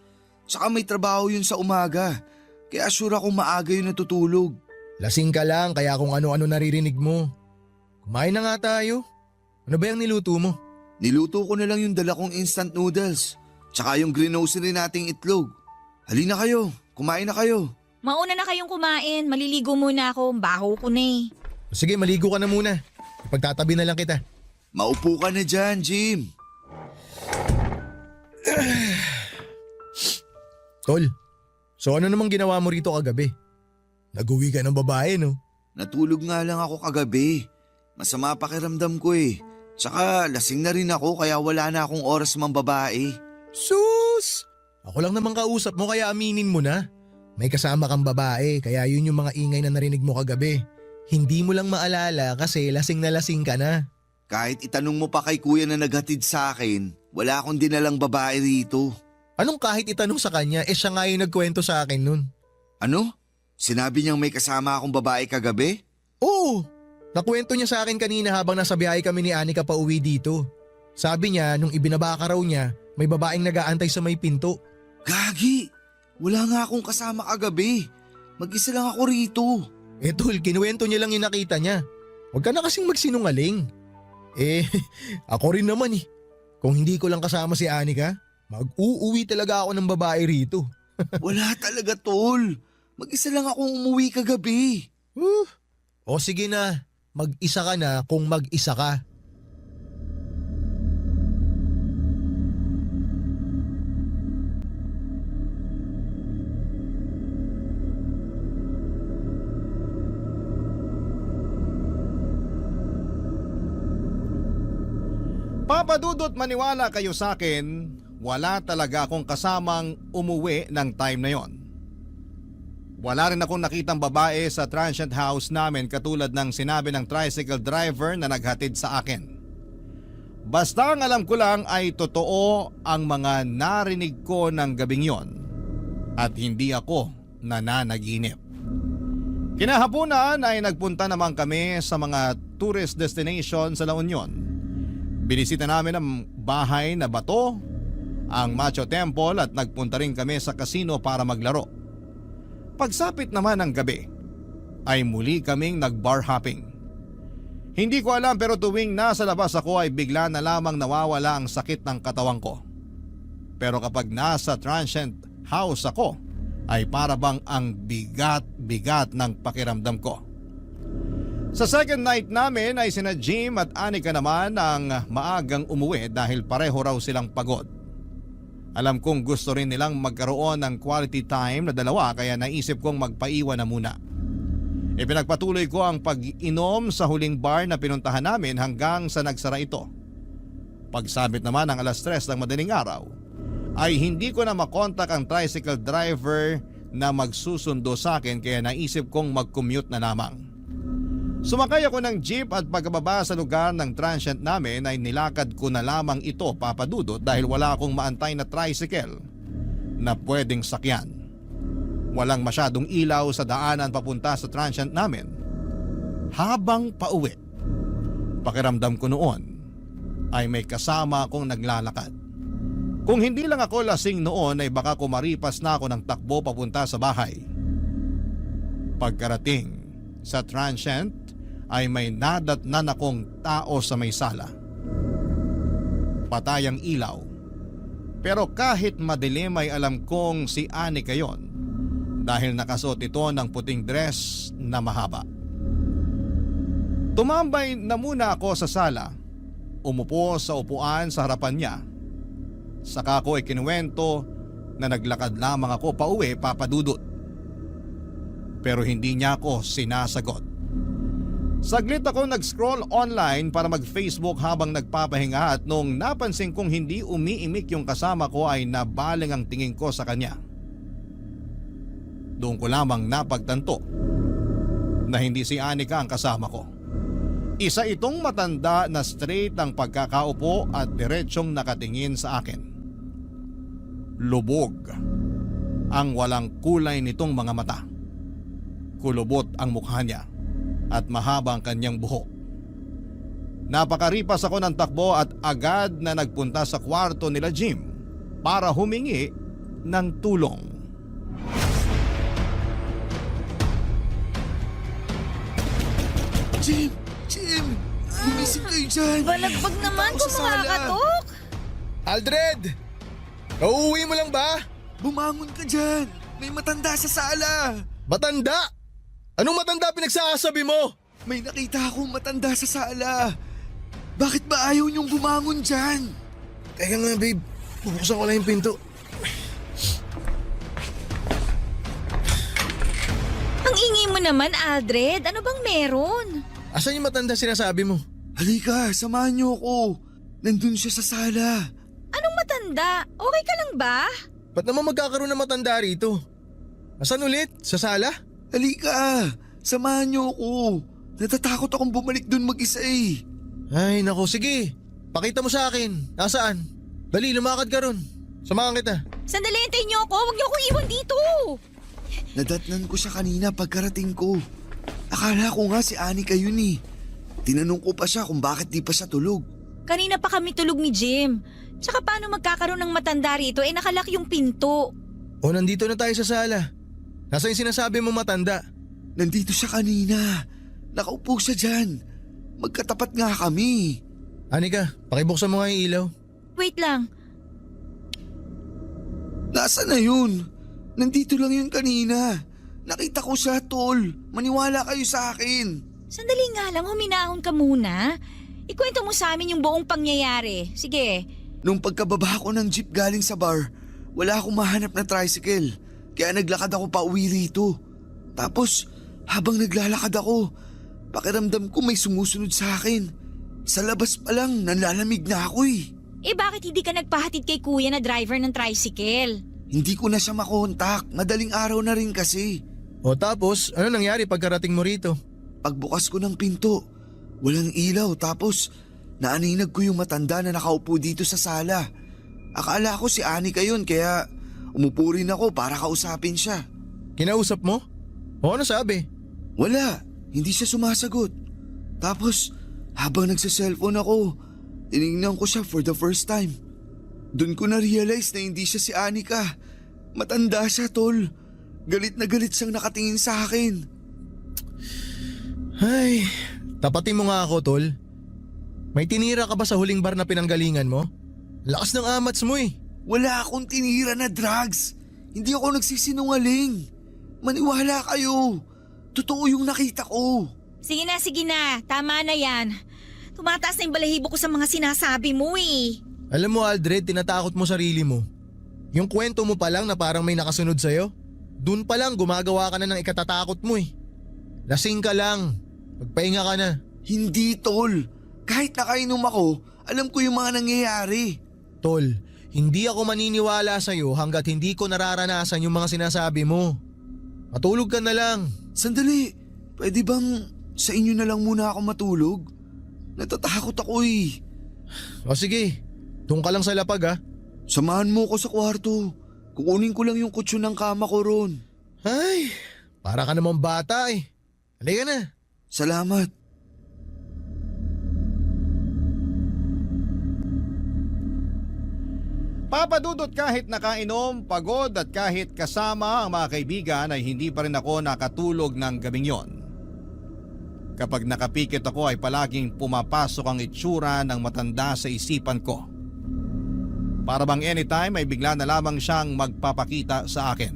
Tsaka may trabaho yun sa umaga. Kaya sure akong maaga yun natutulog. Lasing ka lang kaya kung ano-ano naririnig mo. Kumain na nga tayo. Ano ba yung niluto mo? Niluto ko na lang yung dala kong instant noodles. Tsaka yung greenosity nating itlog. Halina kayo, kumain na kayo. Mauna na kayong kumain. Maliligo muna ako. Baho ko na eh. Sige, maligo ka na muna. Ipagtatabi na lang kita. Maupo ka na dyan, Jim. Tol, so ano namang ginawa mo rito kagabi? Nag-uwi ka ng babae, no? Natulog nga lang ako kagabi. Masama pakiramdam ko eh. Tsaka lasing na rin ako kaya wala na akong oras mambabae. Sus! Ako lang naman kausap mo kaya aminin mo na. May kasama kang babae kaya yun yung mga ingay na narinig mo kagabi. Hindi mo lang maalala kasi lasing na lasing ka na. Kahit itanong mo pa kay kuya na naghatid sa akin, wala akong dinalang babae rito. Anong kahit itanong sa kanya, siya nga yung nagkwento sa akin nun. Ano? Sinabi niyang may kasama akong babae kagabi? Oo! Nakwento niya sa akin kanina habang nasa biyahe kami ni Anika pa uwi dito. Sabi niya nung ibinaba ka raw niya, may babaeng nag-aantay sa may pinto. Gagi! Wala nga akong kasama kagabi. Mag-isa lang ako rito. Tol, kinuwento niya lang yung nakita niya. Huwag ka na kasing magsinungaling. Ako rin naman eh. Kung hindi ko lang kasama si Anika, mag-uuwi talaga ako ng babae rito. Wala talaga, tol. Mag-isa lang akong umuwi kagabi. O sige na, mag-isa ka na kung mag-isa ka. Papadudot maniwala kayo sa akin, wala talaga akong kasamang umuwi ng time na yon. Wala rin akong nakitang babae sa transient house namin katulad ng sinabi ng tricycle driver na naghatid sa akin. Basta ang alam ko lang ay totoo ang mga narinig ko ng gabing yon at hindi ako nananaginip. Kinahapunan ay nagpunta naman kami sa mga tourist destination sa La Union. Binisita namin ang bahay na bato, ang Macho Temple at nagpunta rin kami sa casino para maglaro. Pagsapit naman ng gabi ay muli kaming nag-bar hopping. Hindi ko alam pero tuwing nasa labas ako ay bigla na lamang nawawala ang sakit ng katawan ko. Pero kapag nasa transient house ako ay para bang ang bigat-bigat ng pakiramdam ko. Sa second night namin ay sina Jim at Anika naman ang maagang umuwi dahil pareho raw silang pagod. Alam kong gusto rin nilang magkaroon ng quality time na dalawa kaya naisip kong magpaiwan na muna. Ipinagpatuloy ko ang pag-inom sa huling bar na pinuntahan namin hanggang sa nagsara ito. Pagsabit naman ng 3:00 ng madaling araw ay hindi ko na makontak ang tricycle driver na magsusundo sa akin kaya naisip kong mag-commute na lamang. Sumakay ako ng jeep at pagkababa sa lugar ng transient namin ay nilakad ko na lamang ito papadudot dahil wala akong maantay na tricycle na pwedeng sakyan. Walang masyadong ilaw sa daanan papunta sa transient namin. Habang pauwi, pakiramdam ko noon ay may kasama akong naglalakad. Kung hindi lang ako lasing noon ay baka kumaripas na ako ng takbo papunta sa bahay. Pagkarating sa transient ay may nadatnan akong tao sa may sala. Patay ang ilaw. Pero kahit madilim ay alam kong si Anika yon dahil nakasuot ito ng puting dress na mahaba. Tumambay na muna ako sa sala. Umupo sa upuan sa harapan niya. Saka ko ikinuwento na naglakad lamang ako pauwi papadudot. pero hindi niya ako sinasagot. Saglit ako nag-scroll online para mag-Facebook habang nagpapahinga at nung napansin kong hindi umiimik yung kasama ko ay nabaling ang tingin ko sa kanya. Doon ko lamang napagtanto na hindi si Anika ang kasama ko. Isa itong matanda na straight ang pagkakaupo at diretsyong nakatingin sa akin. Lubog ang walang kulay nitong mga mata. Kulubot ang mukha niya at mahaba ang kanyang buhok. Napakaripas ako ng takbo at agad na nagpunta sa kwarto nila Jim para humingi ng tulong. Jim! Gumising kayo dyan! Balagbag naman Ako kung sa sala. makakatok. Aldred! Nauuwi mo lang ba? Bumangon ka dyan! May matanda sa sala! Matanda? Anong matanda pinagsasabi mo? May nakita akong matanda sa sala! Bakit ba ayaw niyong bumangon dyan? Teka nga babe, bubuksan ko lang yung pinto. Ang ingay mo naman, Aldred. Ano bang meron? Asan yung matanda sinasabi mo? Halika, samahan niyo ako. Nandun siya sa sala. Anong matanda? Okay ka lang ba? Ba't naman magkakaroon ng matanda rito? Asan ulit? Sa sala? Halika, samahan niyo ako. Natatakot akong bumalik dun mag-isa eh. Ay nako, sige. Pakita mo sa akin. Nasaan? Dali, lumakad ka ron. Samahan kita. Sandali, hintayin niyo ako. Huwag niyo akong iwan dito. Nadatnan ko siya kanina pagkarating ko. Akala ko nga si Anika yun eh. Tinanong ko pa siya kung bakit di pa siya tulog. Kanina pa kami tulog ni Jim. Tsaka paano magkakaroon ng matanda rito? Nakalak yung pinto. O nandito na tayo sa sala. Nasaan yung sinasabi mo matanda? Nandito siya kanina. Nakaupo siya dyan. Magkatapat nga kami. Anika, pakibuksan mo nga yung ilaw. Wait lang. Nasaan na yun? Nandito lang yun kanina. Nakita ko siya, tol. Maniwala kayo sa akin. Sandali nga lang, huminahon ka muna. Ikwento mo sa amin yung buong pangyayari. Sige. Nung pagkababa ko ng jeep galing sa bar, wala akong mahanap na tricycle. Kaya naglakad ako pa uwi rito. Tapos, habang naglalakad ako, pakiramdam ko may sumusunod sa akin. Sa labas pa lang, nanlalamig na ako eh. Bakit hindi ka nagpahatid kay kuya na driver ng tricycle? Hindi ko na siya makontak. Madaling araw na rin kasi. O tapos, ano nangyari pagkarating mo rito? Pagbukas ko ng pinto, walang ilaw tapos naaninag ko yung matanda na nakaupo dito sa sala. Akala ko si Anika yun kaya umupo rin ako para kausapin siya. Kinausap mo? O ano sabi? Wala, hindi siya sumasagot. Tapos habang nagsa-cellphone ako, tinignan ko siya for the first time. Doon ko na-realize na hindi siya si Anika. Matanda siya, tol. Galit na galit siyang nakatingin sa akin. Ay, tapatin mo nga ako, tol. May tinira ka ba sa huling bar na pinanggalingan mo? Lakas ng amats mo eh. Wala akong tinira na drugs. Hindi ako nagsisinungaling. Maniwala kayo. Totoo yung nakita ko. Sige na. Tama na yan. Tumataas na yung balahibo ko sa mga sinasabi mo eh. Alam mo Aldred, tinatakot mo sarili mo. Yung kwento mo pa lang na parang may nakasunod sa'yo, dun pa lang gumagawa ka na ng ikatatakot mo eh. Lasing ka lang. Magpahinga ka na. Hindi, tol. Kahit nakainom ako, alam ko yung mga nangyayari. Tol, hindi ako maniniwala sa'yo hanggat hindi ko nararanasan yung mga sinasabi mo. Matulog ka na lang. Sandali, pwede bang sa inyo na lang muna ako matulog? Natatakot ako eh. O sige, doon ka lang sa lapag ha. Samahan mo ko sa kwarto. Kukunin ko lang yung kutsyon ng kama ko ron. Ay, para ka namang bata eh. Halika na. Salamat. Papadudot kahit nakainom, pagod at kahit kasama ang mga kaibigan ay hindi pa rin ako nakatulog ng gabing yon. Kapag nakapikit ako ay palaging pumapasok ang itsura ng matanda sa isipan ko. Para bang anytime ay bigla na lamang siyang magpapakita sa akin.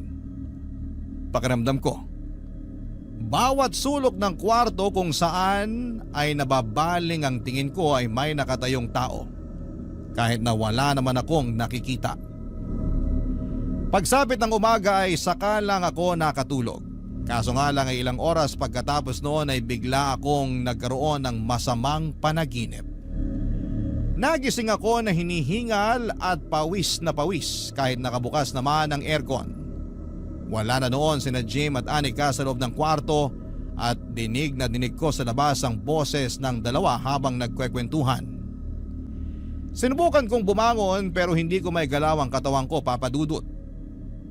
Pakiramdam ko, bawat sulok ng kwarto kung saan ay nababaling ang tingin ko ay may nakatayong tao. Kahit na wala naman akong nakikita. Pagsapit ng umaga ay saka lang ako nakatulog. Kaso nga lang ay ilang oras pagkatapos noon ay bigla akong nagkaroon ng masamang panaginip. Nagising ako na hinihingal at pawis na pawis kahit nakabukas naman ang aircon. Wala na noon sina Jim at Anika sa loob ng kwarto at dinig na dinig ko sa labas ang boses ng dalawa habang nagkwekwentuhan. Sinubukan kong bumangon pero hindi ko may galaw ang katawan ko, Papa Dudut.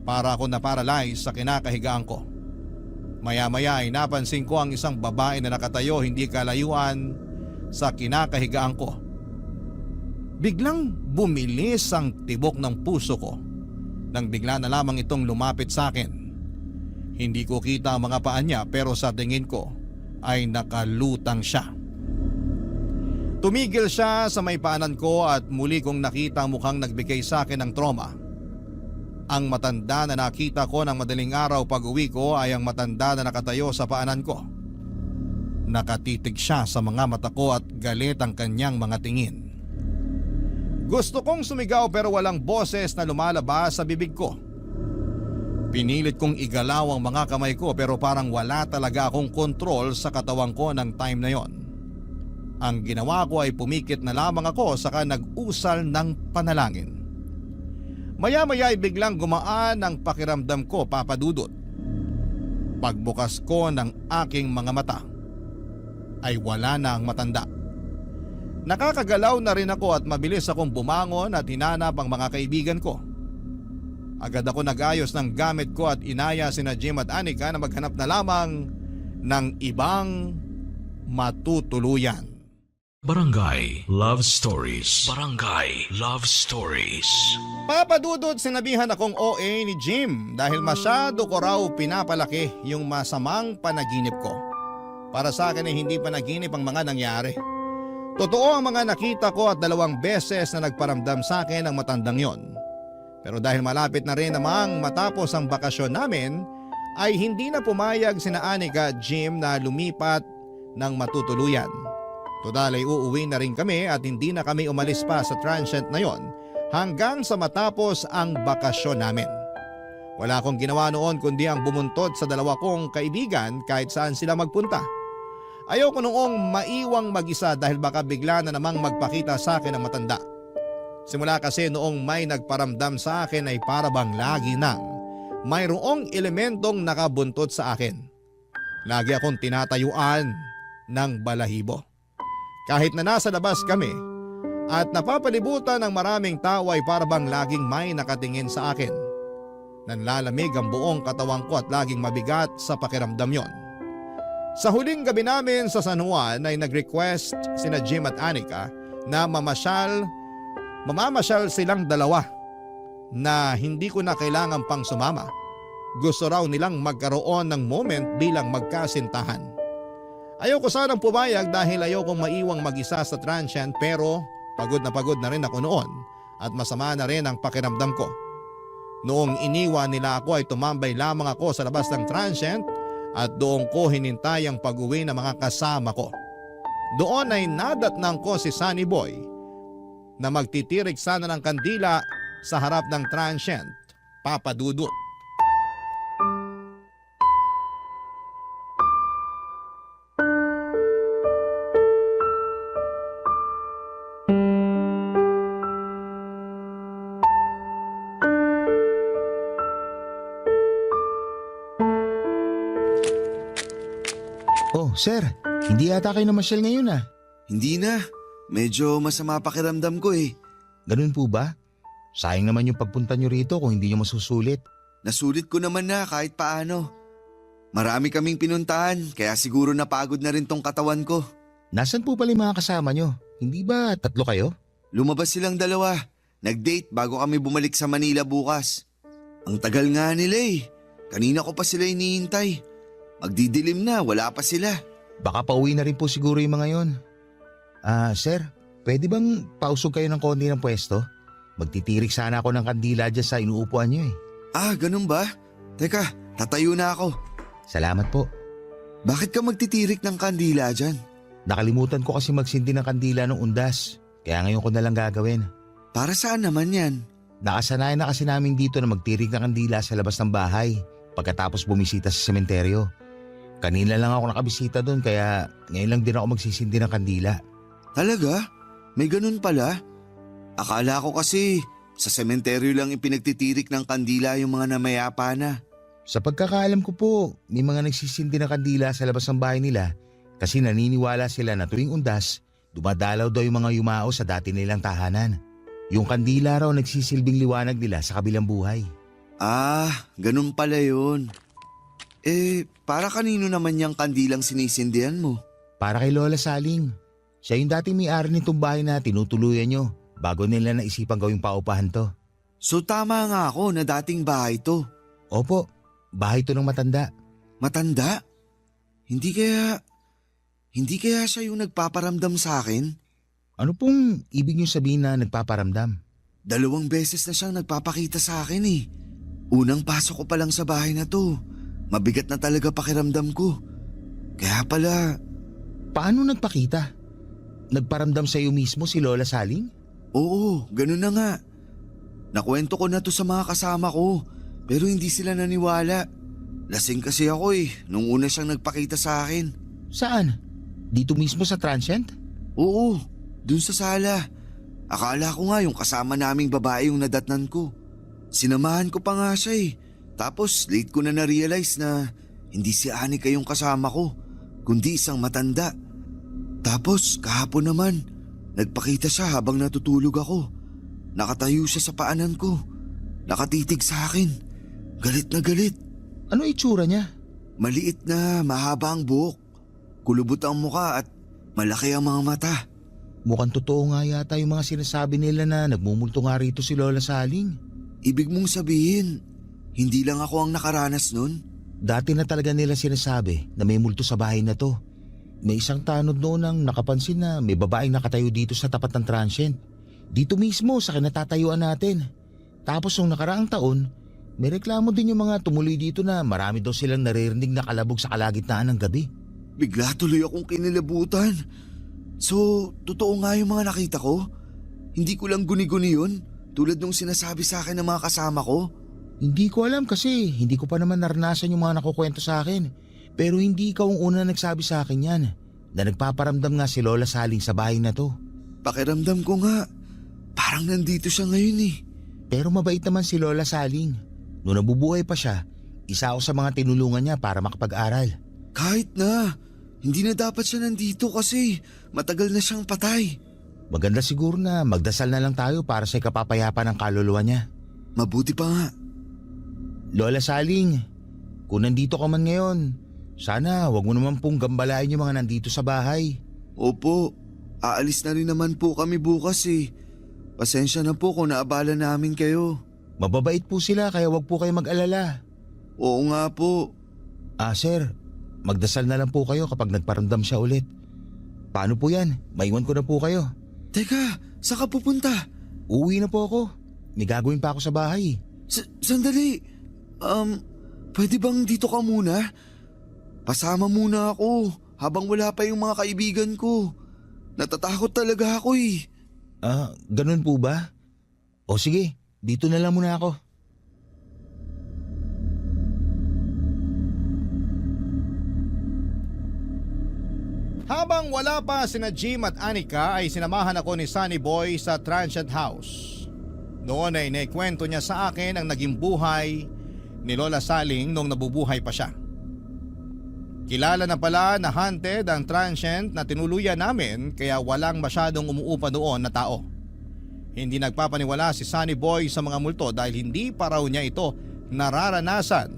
Para ako na-paralyze sa kinakahigaan ko. Maya-maya ay napansin ko ang isang babae na nakatayo hindi kalayuan sa kinakahigaan ko. Biglang bumilis ang tibok ng puso ko nang bigla na lamang itong lumapit sa akin. Hindi ko kita ang mga paa niya pero sa tingin ko ay nakalutang siya. Tumigil siya sa may paanan ko at muli kong nakita ang mukhang nagbigay sa akin ng trauma. Ang matanda na nakita ko ng madaling araw pag uwi ko ay ang matanda na nakatayo sa paanan ko. Nakatitig siya sa mga mata ko at galit ang kanyang mga tingin. Gusto kong sumigaw pero walang boses na lumalabas sa bibig ko. Pinilit kong igalaw ang mga kamay ko pero parang wala talaga akong kontrol sa katawan ko ng time na yon. Ang ginawa ko ay pumikit na lamang ako saka nag-usal ng panalangin. Maya-maya ay biglang gumaan ang pakiramdam ko, Papa Dudut. Pagbukas ko ng aking mga mata ay wala na ang matanda. Nakakagalaw na rin ako at mabilis akong bumangon at hinanap ang mga kaibigan ko. Agad ako nag-ayos ng gamit ko at inaya sina Jim at Anika na maghanap na lamang ng ibang matutuluyan. Barangay Love Stories. Barangay Love Stories. Papa Dudut, sinabihan akong OA ni Jim dahil masyado ko raw pinapalaki yung masamang panaginip ko. Para sa akin ay hindi panaginip ang mga nangyari. Totoo ang mga nakita ko at 2 beses na nagparamdam sa akin ang matandang yon. Pero dahil malapit na rin namang matapos ang bakasyon namin, ay hindi na pumayag sina Anika at Jim na lumipat ng matutuluyan. Total ay uuwi na rin kami at hindi na kami umalis pa sa transient na yon hanggang sa matapos ang bakasyon namin. Wala akong ginawa noon kundi ang bumuntod sa 2 kong kaibigan kahit saan sila magpunta. Ayoko noong maiwang mag-isa dahil baka bigla na namang magpakita sa akin ang matanda. Simula kasi noong may nagparamdam sa akin ay para bang lagi nang mayroong elementong nakabuntot sa akin. Lagi akong tinatayuan ng balahibo. Kahit na nasa labas kami at napapalibutan ng maraming tao ay para bang laging may nakatingin sa akin. Nanlalamig ang buong katawan ko at laging mabigat sa pakiramdam yon. Sa huling gabi namin sa San Juan ay nag-request sina Jim at Anika na mamamasyal silang 2 na hindi ko na kailangan pang sumama. Gusto raw nilang magkaroon ng moment bilang magkasintahan. Ayoko sanang pumayag dahil ayokong maiwang mag-isa sa transient pero pagod na rin ako noon at masama na rin ang pakiramdam ko. Noong iniwan nila ako ay tumambay lamang ako sa labas ng transient at doon ko hinintay ang pag-uwi ng mga kasama ko. Doon ay nadatnang ko si Sunny Boy na magtitirik sana ng kandila sa harap ng transient, Papa Dudut. Oh, sir, hindi yata kayo namasyal ngayon ah. Hindi na. Medyo masama pakiramdam ko eh. Ganun po ba? Sayang naman yung pagpunta nyo rito kung hindi nyo masusulit. Nasulit ko naman na kahit paano. Marami kaming pinuntahan kaya siguro napagod na rin tong katawan ko. Nasaan po pala yung mga kasama nyo? Hindi ba 3 kayo? Lumabas silang 2. Nag-date bago kami bumalik sa Manila bukas. Ang tagal nga nila eh. Kanina ko pa sila hinihintay. Magdidilim na, wala pa sila. Baka pauwi na rin po siguro yung mga yon. Sir, pwede bang pausog kayo ng konti ng pwesto? Magtitirik sana ako ng kandila dyan sa inuupuan nyo eh. Ganun ba? Teka, tatayo na ako. Salamat po. Bakit ka magtitirik ng kandila dyan? Nakalimutan ko kasi magsindi ng kandila ng undas. Kaya ngayon ko na lang gagawin. Para saan naman yan? Nakasanayan na kasi namin dito na magtirik ng kandila sa labas ng bahay. pagkatapos bumisita sa sementeryo. Kanina lang ako nakabisita doon kaya ngayon lang din ako magsisindi ng kandila. Talaga? May ganun pala? Akala ko kasi sa sementeryo lang ipinagtitirik ng kandila yung mga namayapa na. Sa pagkakaalam ko po, may mga nagsisindi ng kandila sa labas ng bahay nila kasi naniniwala sila na tuwing undas, dumadalaw daw yung mga yumao sa dati nilang tahanan. Yung kandila raw nagsisilbing liwanag nila sa kabilang buhay. Ah, ganun pala yun. Para kanino naman yung kandilang sinisindihan mo? Para kay Lola Saling. Siya yung dating may-ari nitong bahay na tinutuluyan nyo bago nila naisipang gawing paupahan to. So tama nga ako na dating bahay to. Opo, bahay to ng matanda. Matanda? Hindi kaya siya yung nagpaparamdam sa akin? Ano pong ibig nyo sabihin na nagpaparamdam? 2 beses na siyang nagpapakita sa akin eh. Unang pasok ko pa lang sa bahay na to. Mabigat na talaga pakiramdam ko. Kaya pala, Paano nagpakita? Nagparamdam sa iyo mismo si Lola Saling? oo, ganun na nga. Nakwento ko na to sa mga kasama ko, pero hindi sila naniwala. Lasing kasi ako nung una siyang nagpakita sa akin. Saan? Dito mismo sa transient? Oo, dun sa sala. Akala ko nga yung kasama naming babae yung nadatnan ko. Sinamahan ko pa nga siya Tapos late ko na na-realize na hindi si Anika yung kasama ko, kundi isang matanda. Tapos kahapon naman, nagpakita siya habang natutulog ako. Nakatayo siya sa paanan ko. Nakatitig sa akin. Galit na galit. Ano itsura niya? Maliit na mahaba ang buhok. Kulubot ang muka at malaki ang mga mata. Mukhang totoo nga yata yung mga sinasabi nila na nagmumulto nga rito si Lola Saling. Ibig mong sabihin, hindi lang ako ang nakaranas nun? Dati na talaga nila sinasabi na may multo sa bahay na to. May isang tanod noon ang nakapansin na may babaeng nakatayo dito sa tapat ng transient. Dito mismo sa kinatatayuan natin. Tapos nung nakaraang taon, may reklamo din yung mga tumuloy dito na marami daw silang naririnig na kalabog sa kalagitnaan ng gabi. Bigla tuloy akong kinilabutan. So, totoo nga yung mga nakita ko? Hindi ko lang guni-guni yun, tulad nung sinasabi sa akin ng mga kasama ko? Hindi ko alam kasi hindi ko pa naman naranasan yung mga nakukwento sa akin. Pero hindi ikaw ang una nagsabi sa akin yan, na nagpaparamdam nga si Lola Saling sa bahay na to. Pakiramdam ko nga, parang nandito siya ngayon Pero mabait naman si Lola Saling. Noong nabubuhay pa siya, isa ako sa mga tinulungan niya para makapag-aral. Kahit na, hindi na dapat siya nandito kasi matagal na siyang patay. Maganda siguro na magdasal na lang tayo para sa ikapapayapan ng kaluluwa niya. Mabuti pa nga. Lola Saling, kung nandito ka man ngayon, sana wag mo naman pong gambalain yung mga nandito sa bahay. Opo, aalis na rin naman po kami bukas Pasensya na po kung naabala namin kayo. Mababait po sila kaya wag po kayo mag-alala. Oo nga po. Sir, magdasal na lang po kayo kapag nagparamdam siya ulit. Paano po yan? Maiwan ko na po kayo. Teka, saan ka pupunta? Uuwi na po ako. May gagawin pa ako sa bahay. Sandali. Pwede bang dito ka muna? Pasama muna ako habang wala pa yung mga kaibigan ko. Natatakot talaga ako Ganun po ba? O sige, dito na lang muna ako. Habang wala pa sina Jim at Anika ay sinamahan ako ni Sunny Boy sa transient house. Noon ay naikwento niya sa akin ang naging buhay ni Lola Saling nung nabubuhay pa siya. Kilala na pala na haunted ang transient na tinuluyan namin kaya walang masyadong umuupa doon na tao. Hindi nagpapaniwala si Sunny Boy sa mga multo dahil hindi pa raw niya ito nararanasan.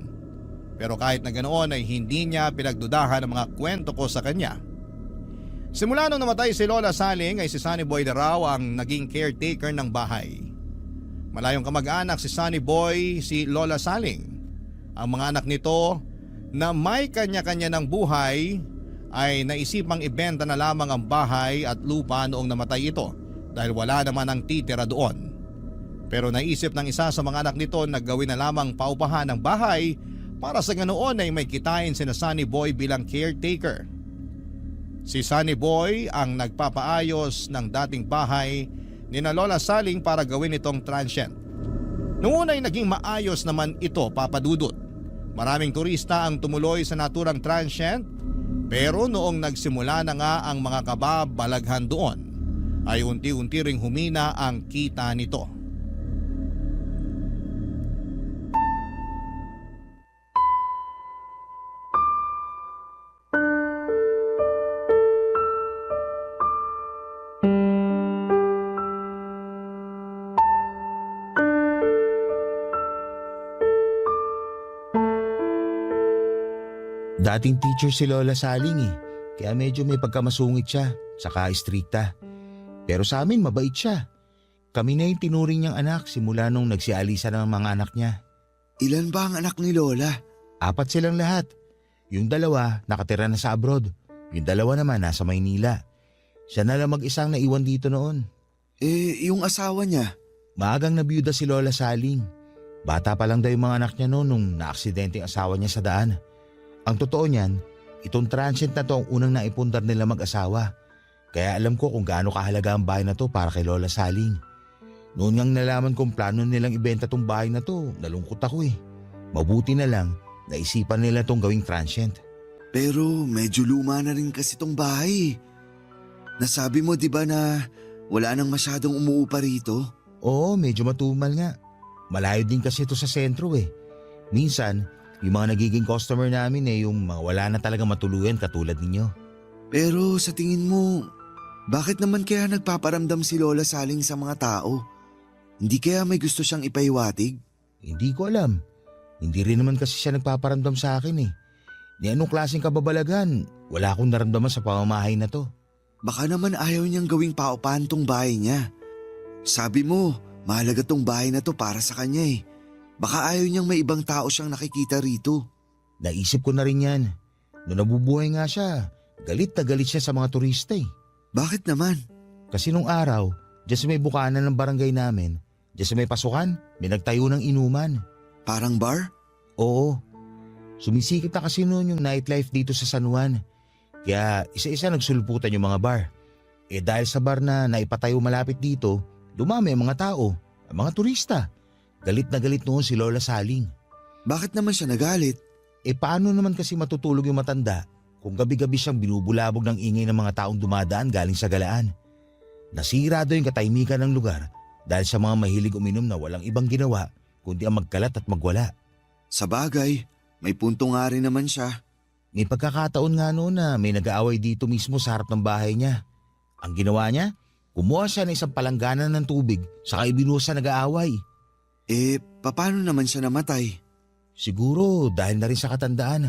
Pero kahit na ganoon ay hindi niya pinagdudahan ang mga kwento ko sa kanya. Simula nung namatay si Lola Saling ay si Sunny Boy na raw ang naging caretaker ng bahay. Malayong kamag-anak si Sunny Boy, si Lola Saling. Ang mga anak nito na may kanya-kanya ng buhay ay naisipang ibenta na lamang ang bahay at lupa noong namatay ito dahil wala naman ang titira doon. Pero naisip ng isa sa mga anak nito na gawin na lamang paupahan ng bahay para sa ganoon ay may kitain sina Sunny Boy bilang caretaker. Si Sunny Boy ang nagpapaayos ng dating bahay ni na Lola Saling para gawin itong transient. Noong una ay naging maayos naman ito, Papa Dudut. Maraming turista ang tumuloy sa naturang transient, pero noong nagsimula na nga ang mga kababalaghan doon ay unti-unti ring humina ang kita nito. Dating teacher si Lola Saling kaya medyo may pagkamasungit siya, saka istrikta. Pero sa amin mabait siya. Kami na yung tinuring niyang anak simula nung nagsialisa ng mga anak niya. Ilan ba ang anak ni Lola? 4 silang lahat. Yung 2 nakatira na sa abroad. Yung 2 naman nasa Maynila. Siya na lang mag-isang naiwan dito noon. Yung asawa niya? Maagang nabiyuda si Lola Saling. Bata pa lang daw yung mga anak niya noon nung naaksidente ang asawa niya sa daan. Ang totoo niyan, itong transient na to ang unang naipundar nila mag-asawa. Kaya alam ko kung gaano kahalaga ang bahay na to para kay Lola Saling. Noon ngang nalaman kong plano nilang ibenta tong bahay na to, nalungkot ako eh. Mabuti na lang, naisipan nila tong gawing transient. Pero medyo luma na rin kasi tong bahay. Nasabi mo 'di ba na wala nang masyadong umuupa rito? Oo, medyo matumal nga. Malayo din kasi ito sa sentro eh. Minsan, yung mga nagiging customer namin yung mga wala na talaga matuluyan katulad ninyo. Pero sa tingin mo, bakit naman kaya nagpaparamdam si Lola Saling sa mga tao? Hindi kaya may gusto siyang ipaiwatig? Hindi ko alam. Hindi rin naman kasi siya nagpaparamdam sa akin eh. Ni anong klaseng kababalaghan, wala akong naramdaman sa pamamahay na to. Baka naman ayaw niyang gawing paupahan tong bahay niya. Sabi mo, mahalaga tong bahay na to para sa kanya eh. Baka ayaw niyang may ibang tao siyang nakikita rito. Naisip ko na rin yan. Noong nabubuhay nga siya, galit na galit siya sa mga turista eh. Bakit naman? Kasi nung araw, dyan sa may bukana ng barangay namin, dyan sa may pasukan, may nagtayo ng inuman. Parang bar? Oo. Sumisikip na kasi noon yung nightlife dito sa San Juan. Kaya isa-isa nagsulputan yung mga bar. Dahil sa bar na naipatayo malapit dito, dumami ang mga tao, ang mga turista. Galit na galit noon si Lola Saling. Bakit naman siya nagalit? Paano naman kasi matutulog yung matanda kung gabi-gabi siyang binubulabog ng ingay ng mga taong dumadaan galing sa galaan? Nasira daw yung katahimikan ng lugar dahil sa mga mahilig uminom na walang ibang ginawa kundi ang magkalat at magwala. Sa bagay, may punto nga rin naman siya. May pagkakataon nga noon na may nag-aaway dito mismo sa harap ng bahay niya. Ang ginawa niya, kumuha siya ng isang palangganan ng tubig saka ibinuhos sa nag-aaway. Paano naman siya namatay? Siguro dahil na rin sa katandaan.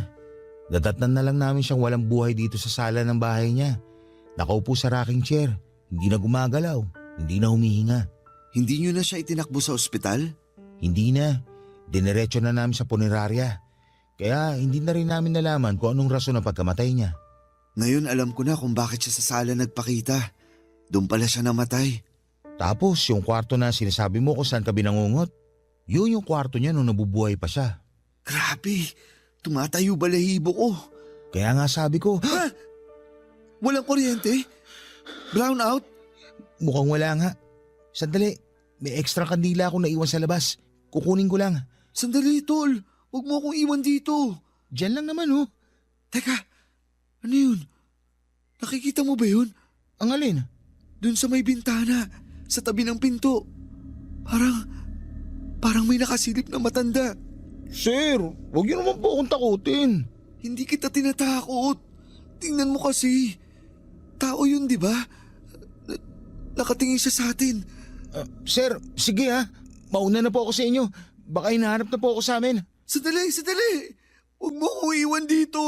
Dadatnan na lang namin siyang walang buhay dito sa sala ng bahay niya. Nakaupo sa rocking chair, hindi na gumagalaw, hindi na humihinga. Hindi niyo na siya itinakbo sa ospital? Hindi na, dinerecho na namin sa punerarya. Kaya hindi na rin namin nalaman kung anong rason ng pagkamatay niya. Ngayon alam ko na kung bakit siya sa sala nagpakita. Doon pala siya namatay. Tapos yung kwarto na sinasabi mo kung saan ka binangungot, yun yung kwarto niya nung nabubuhay pa siya. Grabe, tumatayo balahibo ko. Kaya nga sabi ko, Ha? Walang kuryente? Brown out? mukhang wala nga. Sandali, may extra kandila akong naiwan sa labas. Kukunin ko lang. Sandali, tol. Huwag mo akong iwan dito. Diyan lang naman oh. Teka, ano yun? Nakikita mo ba yun? Ang alin? Doon sa may bintana, sa tabi ng pinto. Parang may nakasilip na matanda. Sir, huwag niyo naman po akong takutin. Hindi kita tinatakot. Tingnan mo kasi. Tao yun, di ba? Nakatingin siya sa atin. Sir, sige ha. Mauna na po ako sa inyo. Baka hinahanap na po ako sa amin. Sandali. Huwag mo ko iwan dito.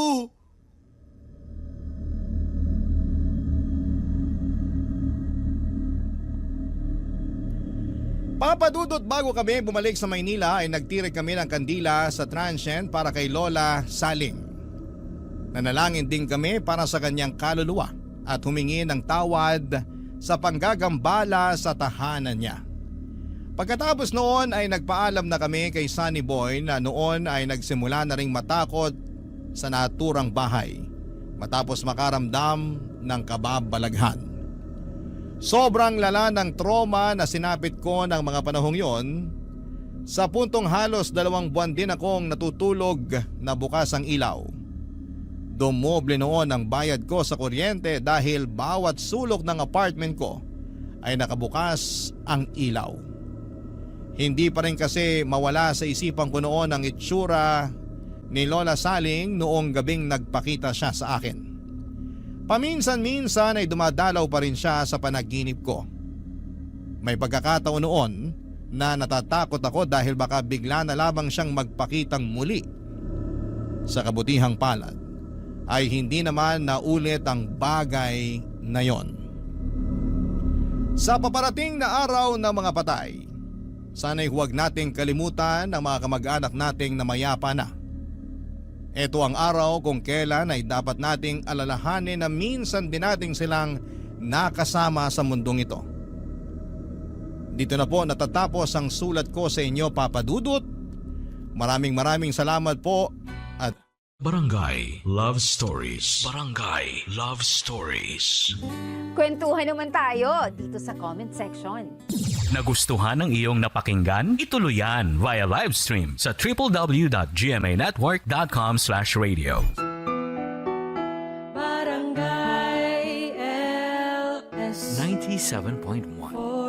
Papadudot, bago kami bumalik sa Maynila ay nagtirik kami ng kandila sa transient para kay Lola Saling. Nanalangin din kami para sa kanyang kaluluwa at humingi ng tawad sa panggagambala sa tahanan niya. Pagkatapos noon ay nagpaalam na kami kay Sunny Boy na noon ay nagsimula na ring matakot sa naturang bahay matapos makaramdam ng kababalaghan. Sobrang lala ng trauma na sinapit ko ng mga panahong yon, Sa puntong halos 2 buwan din akong natutulog na bukas ang ilaw. Dumoble noon ang bayad ko sa kuryente dahil bawat sulok ng apartment ko ay nakabukas ang ilaw. Hindi pa rin kasi mawala sa isipan ko noon ang itsura ni Lola Saling noong gabing nagpakita siya sa akin. Paminsan-minsan ay dumadalaw pa rin siya sa panaginip ko. May pagkakataon noon na natatakot ako dahil baka bigla na lamang siyang magpakitang muli. Sa kabutihang palad ay hindi naman naulit ang bagay na yon. Sa paparating na araw ng mga patay, sana'y huwag nating kalimutan ang mga kamag-anak nating namayapa na. Ito ang araw kung kailan ay dapat nating alalahanin na minsan din nating silang nakasama sa mundong ito. Dito na po natatapos ang sulat ko sa inyo, Papa Dudut. Maraming salamat po at Barangay Love Stories. Barangay Love Stories. Kwentuhan naman tayo dito sa comment section. Nagustuhan ng iyong napakinggan? Ituloy yan via live stream sa www.gmanetwork.com/radio. Barangay LS 97.1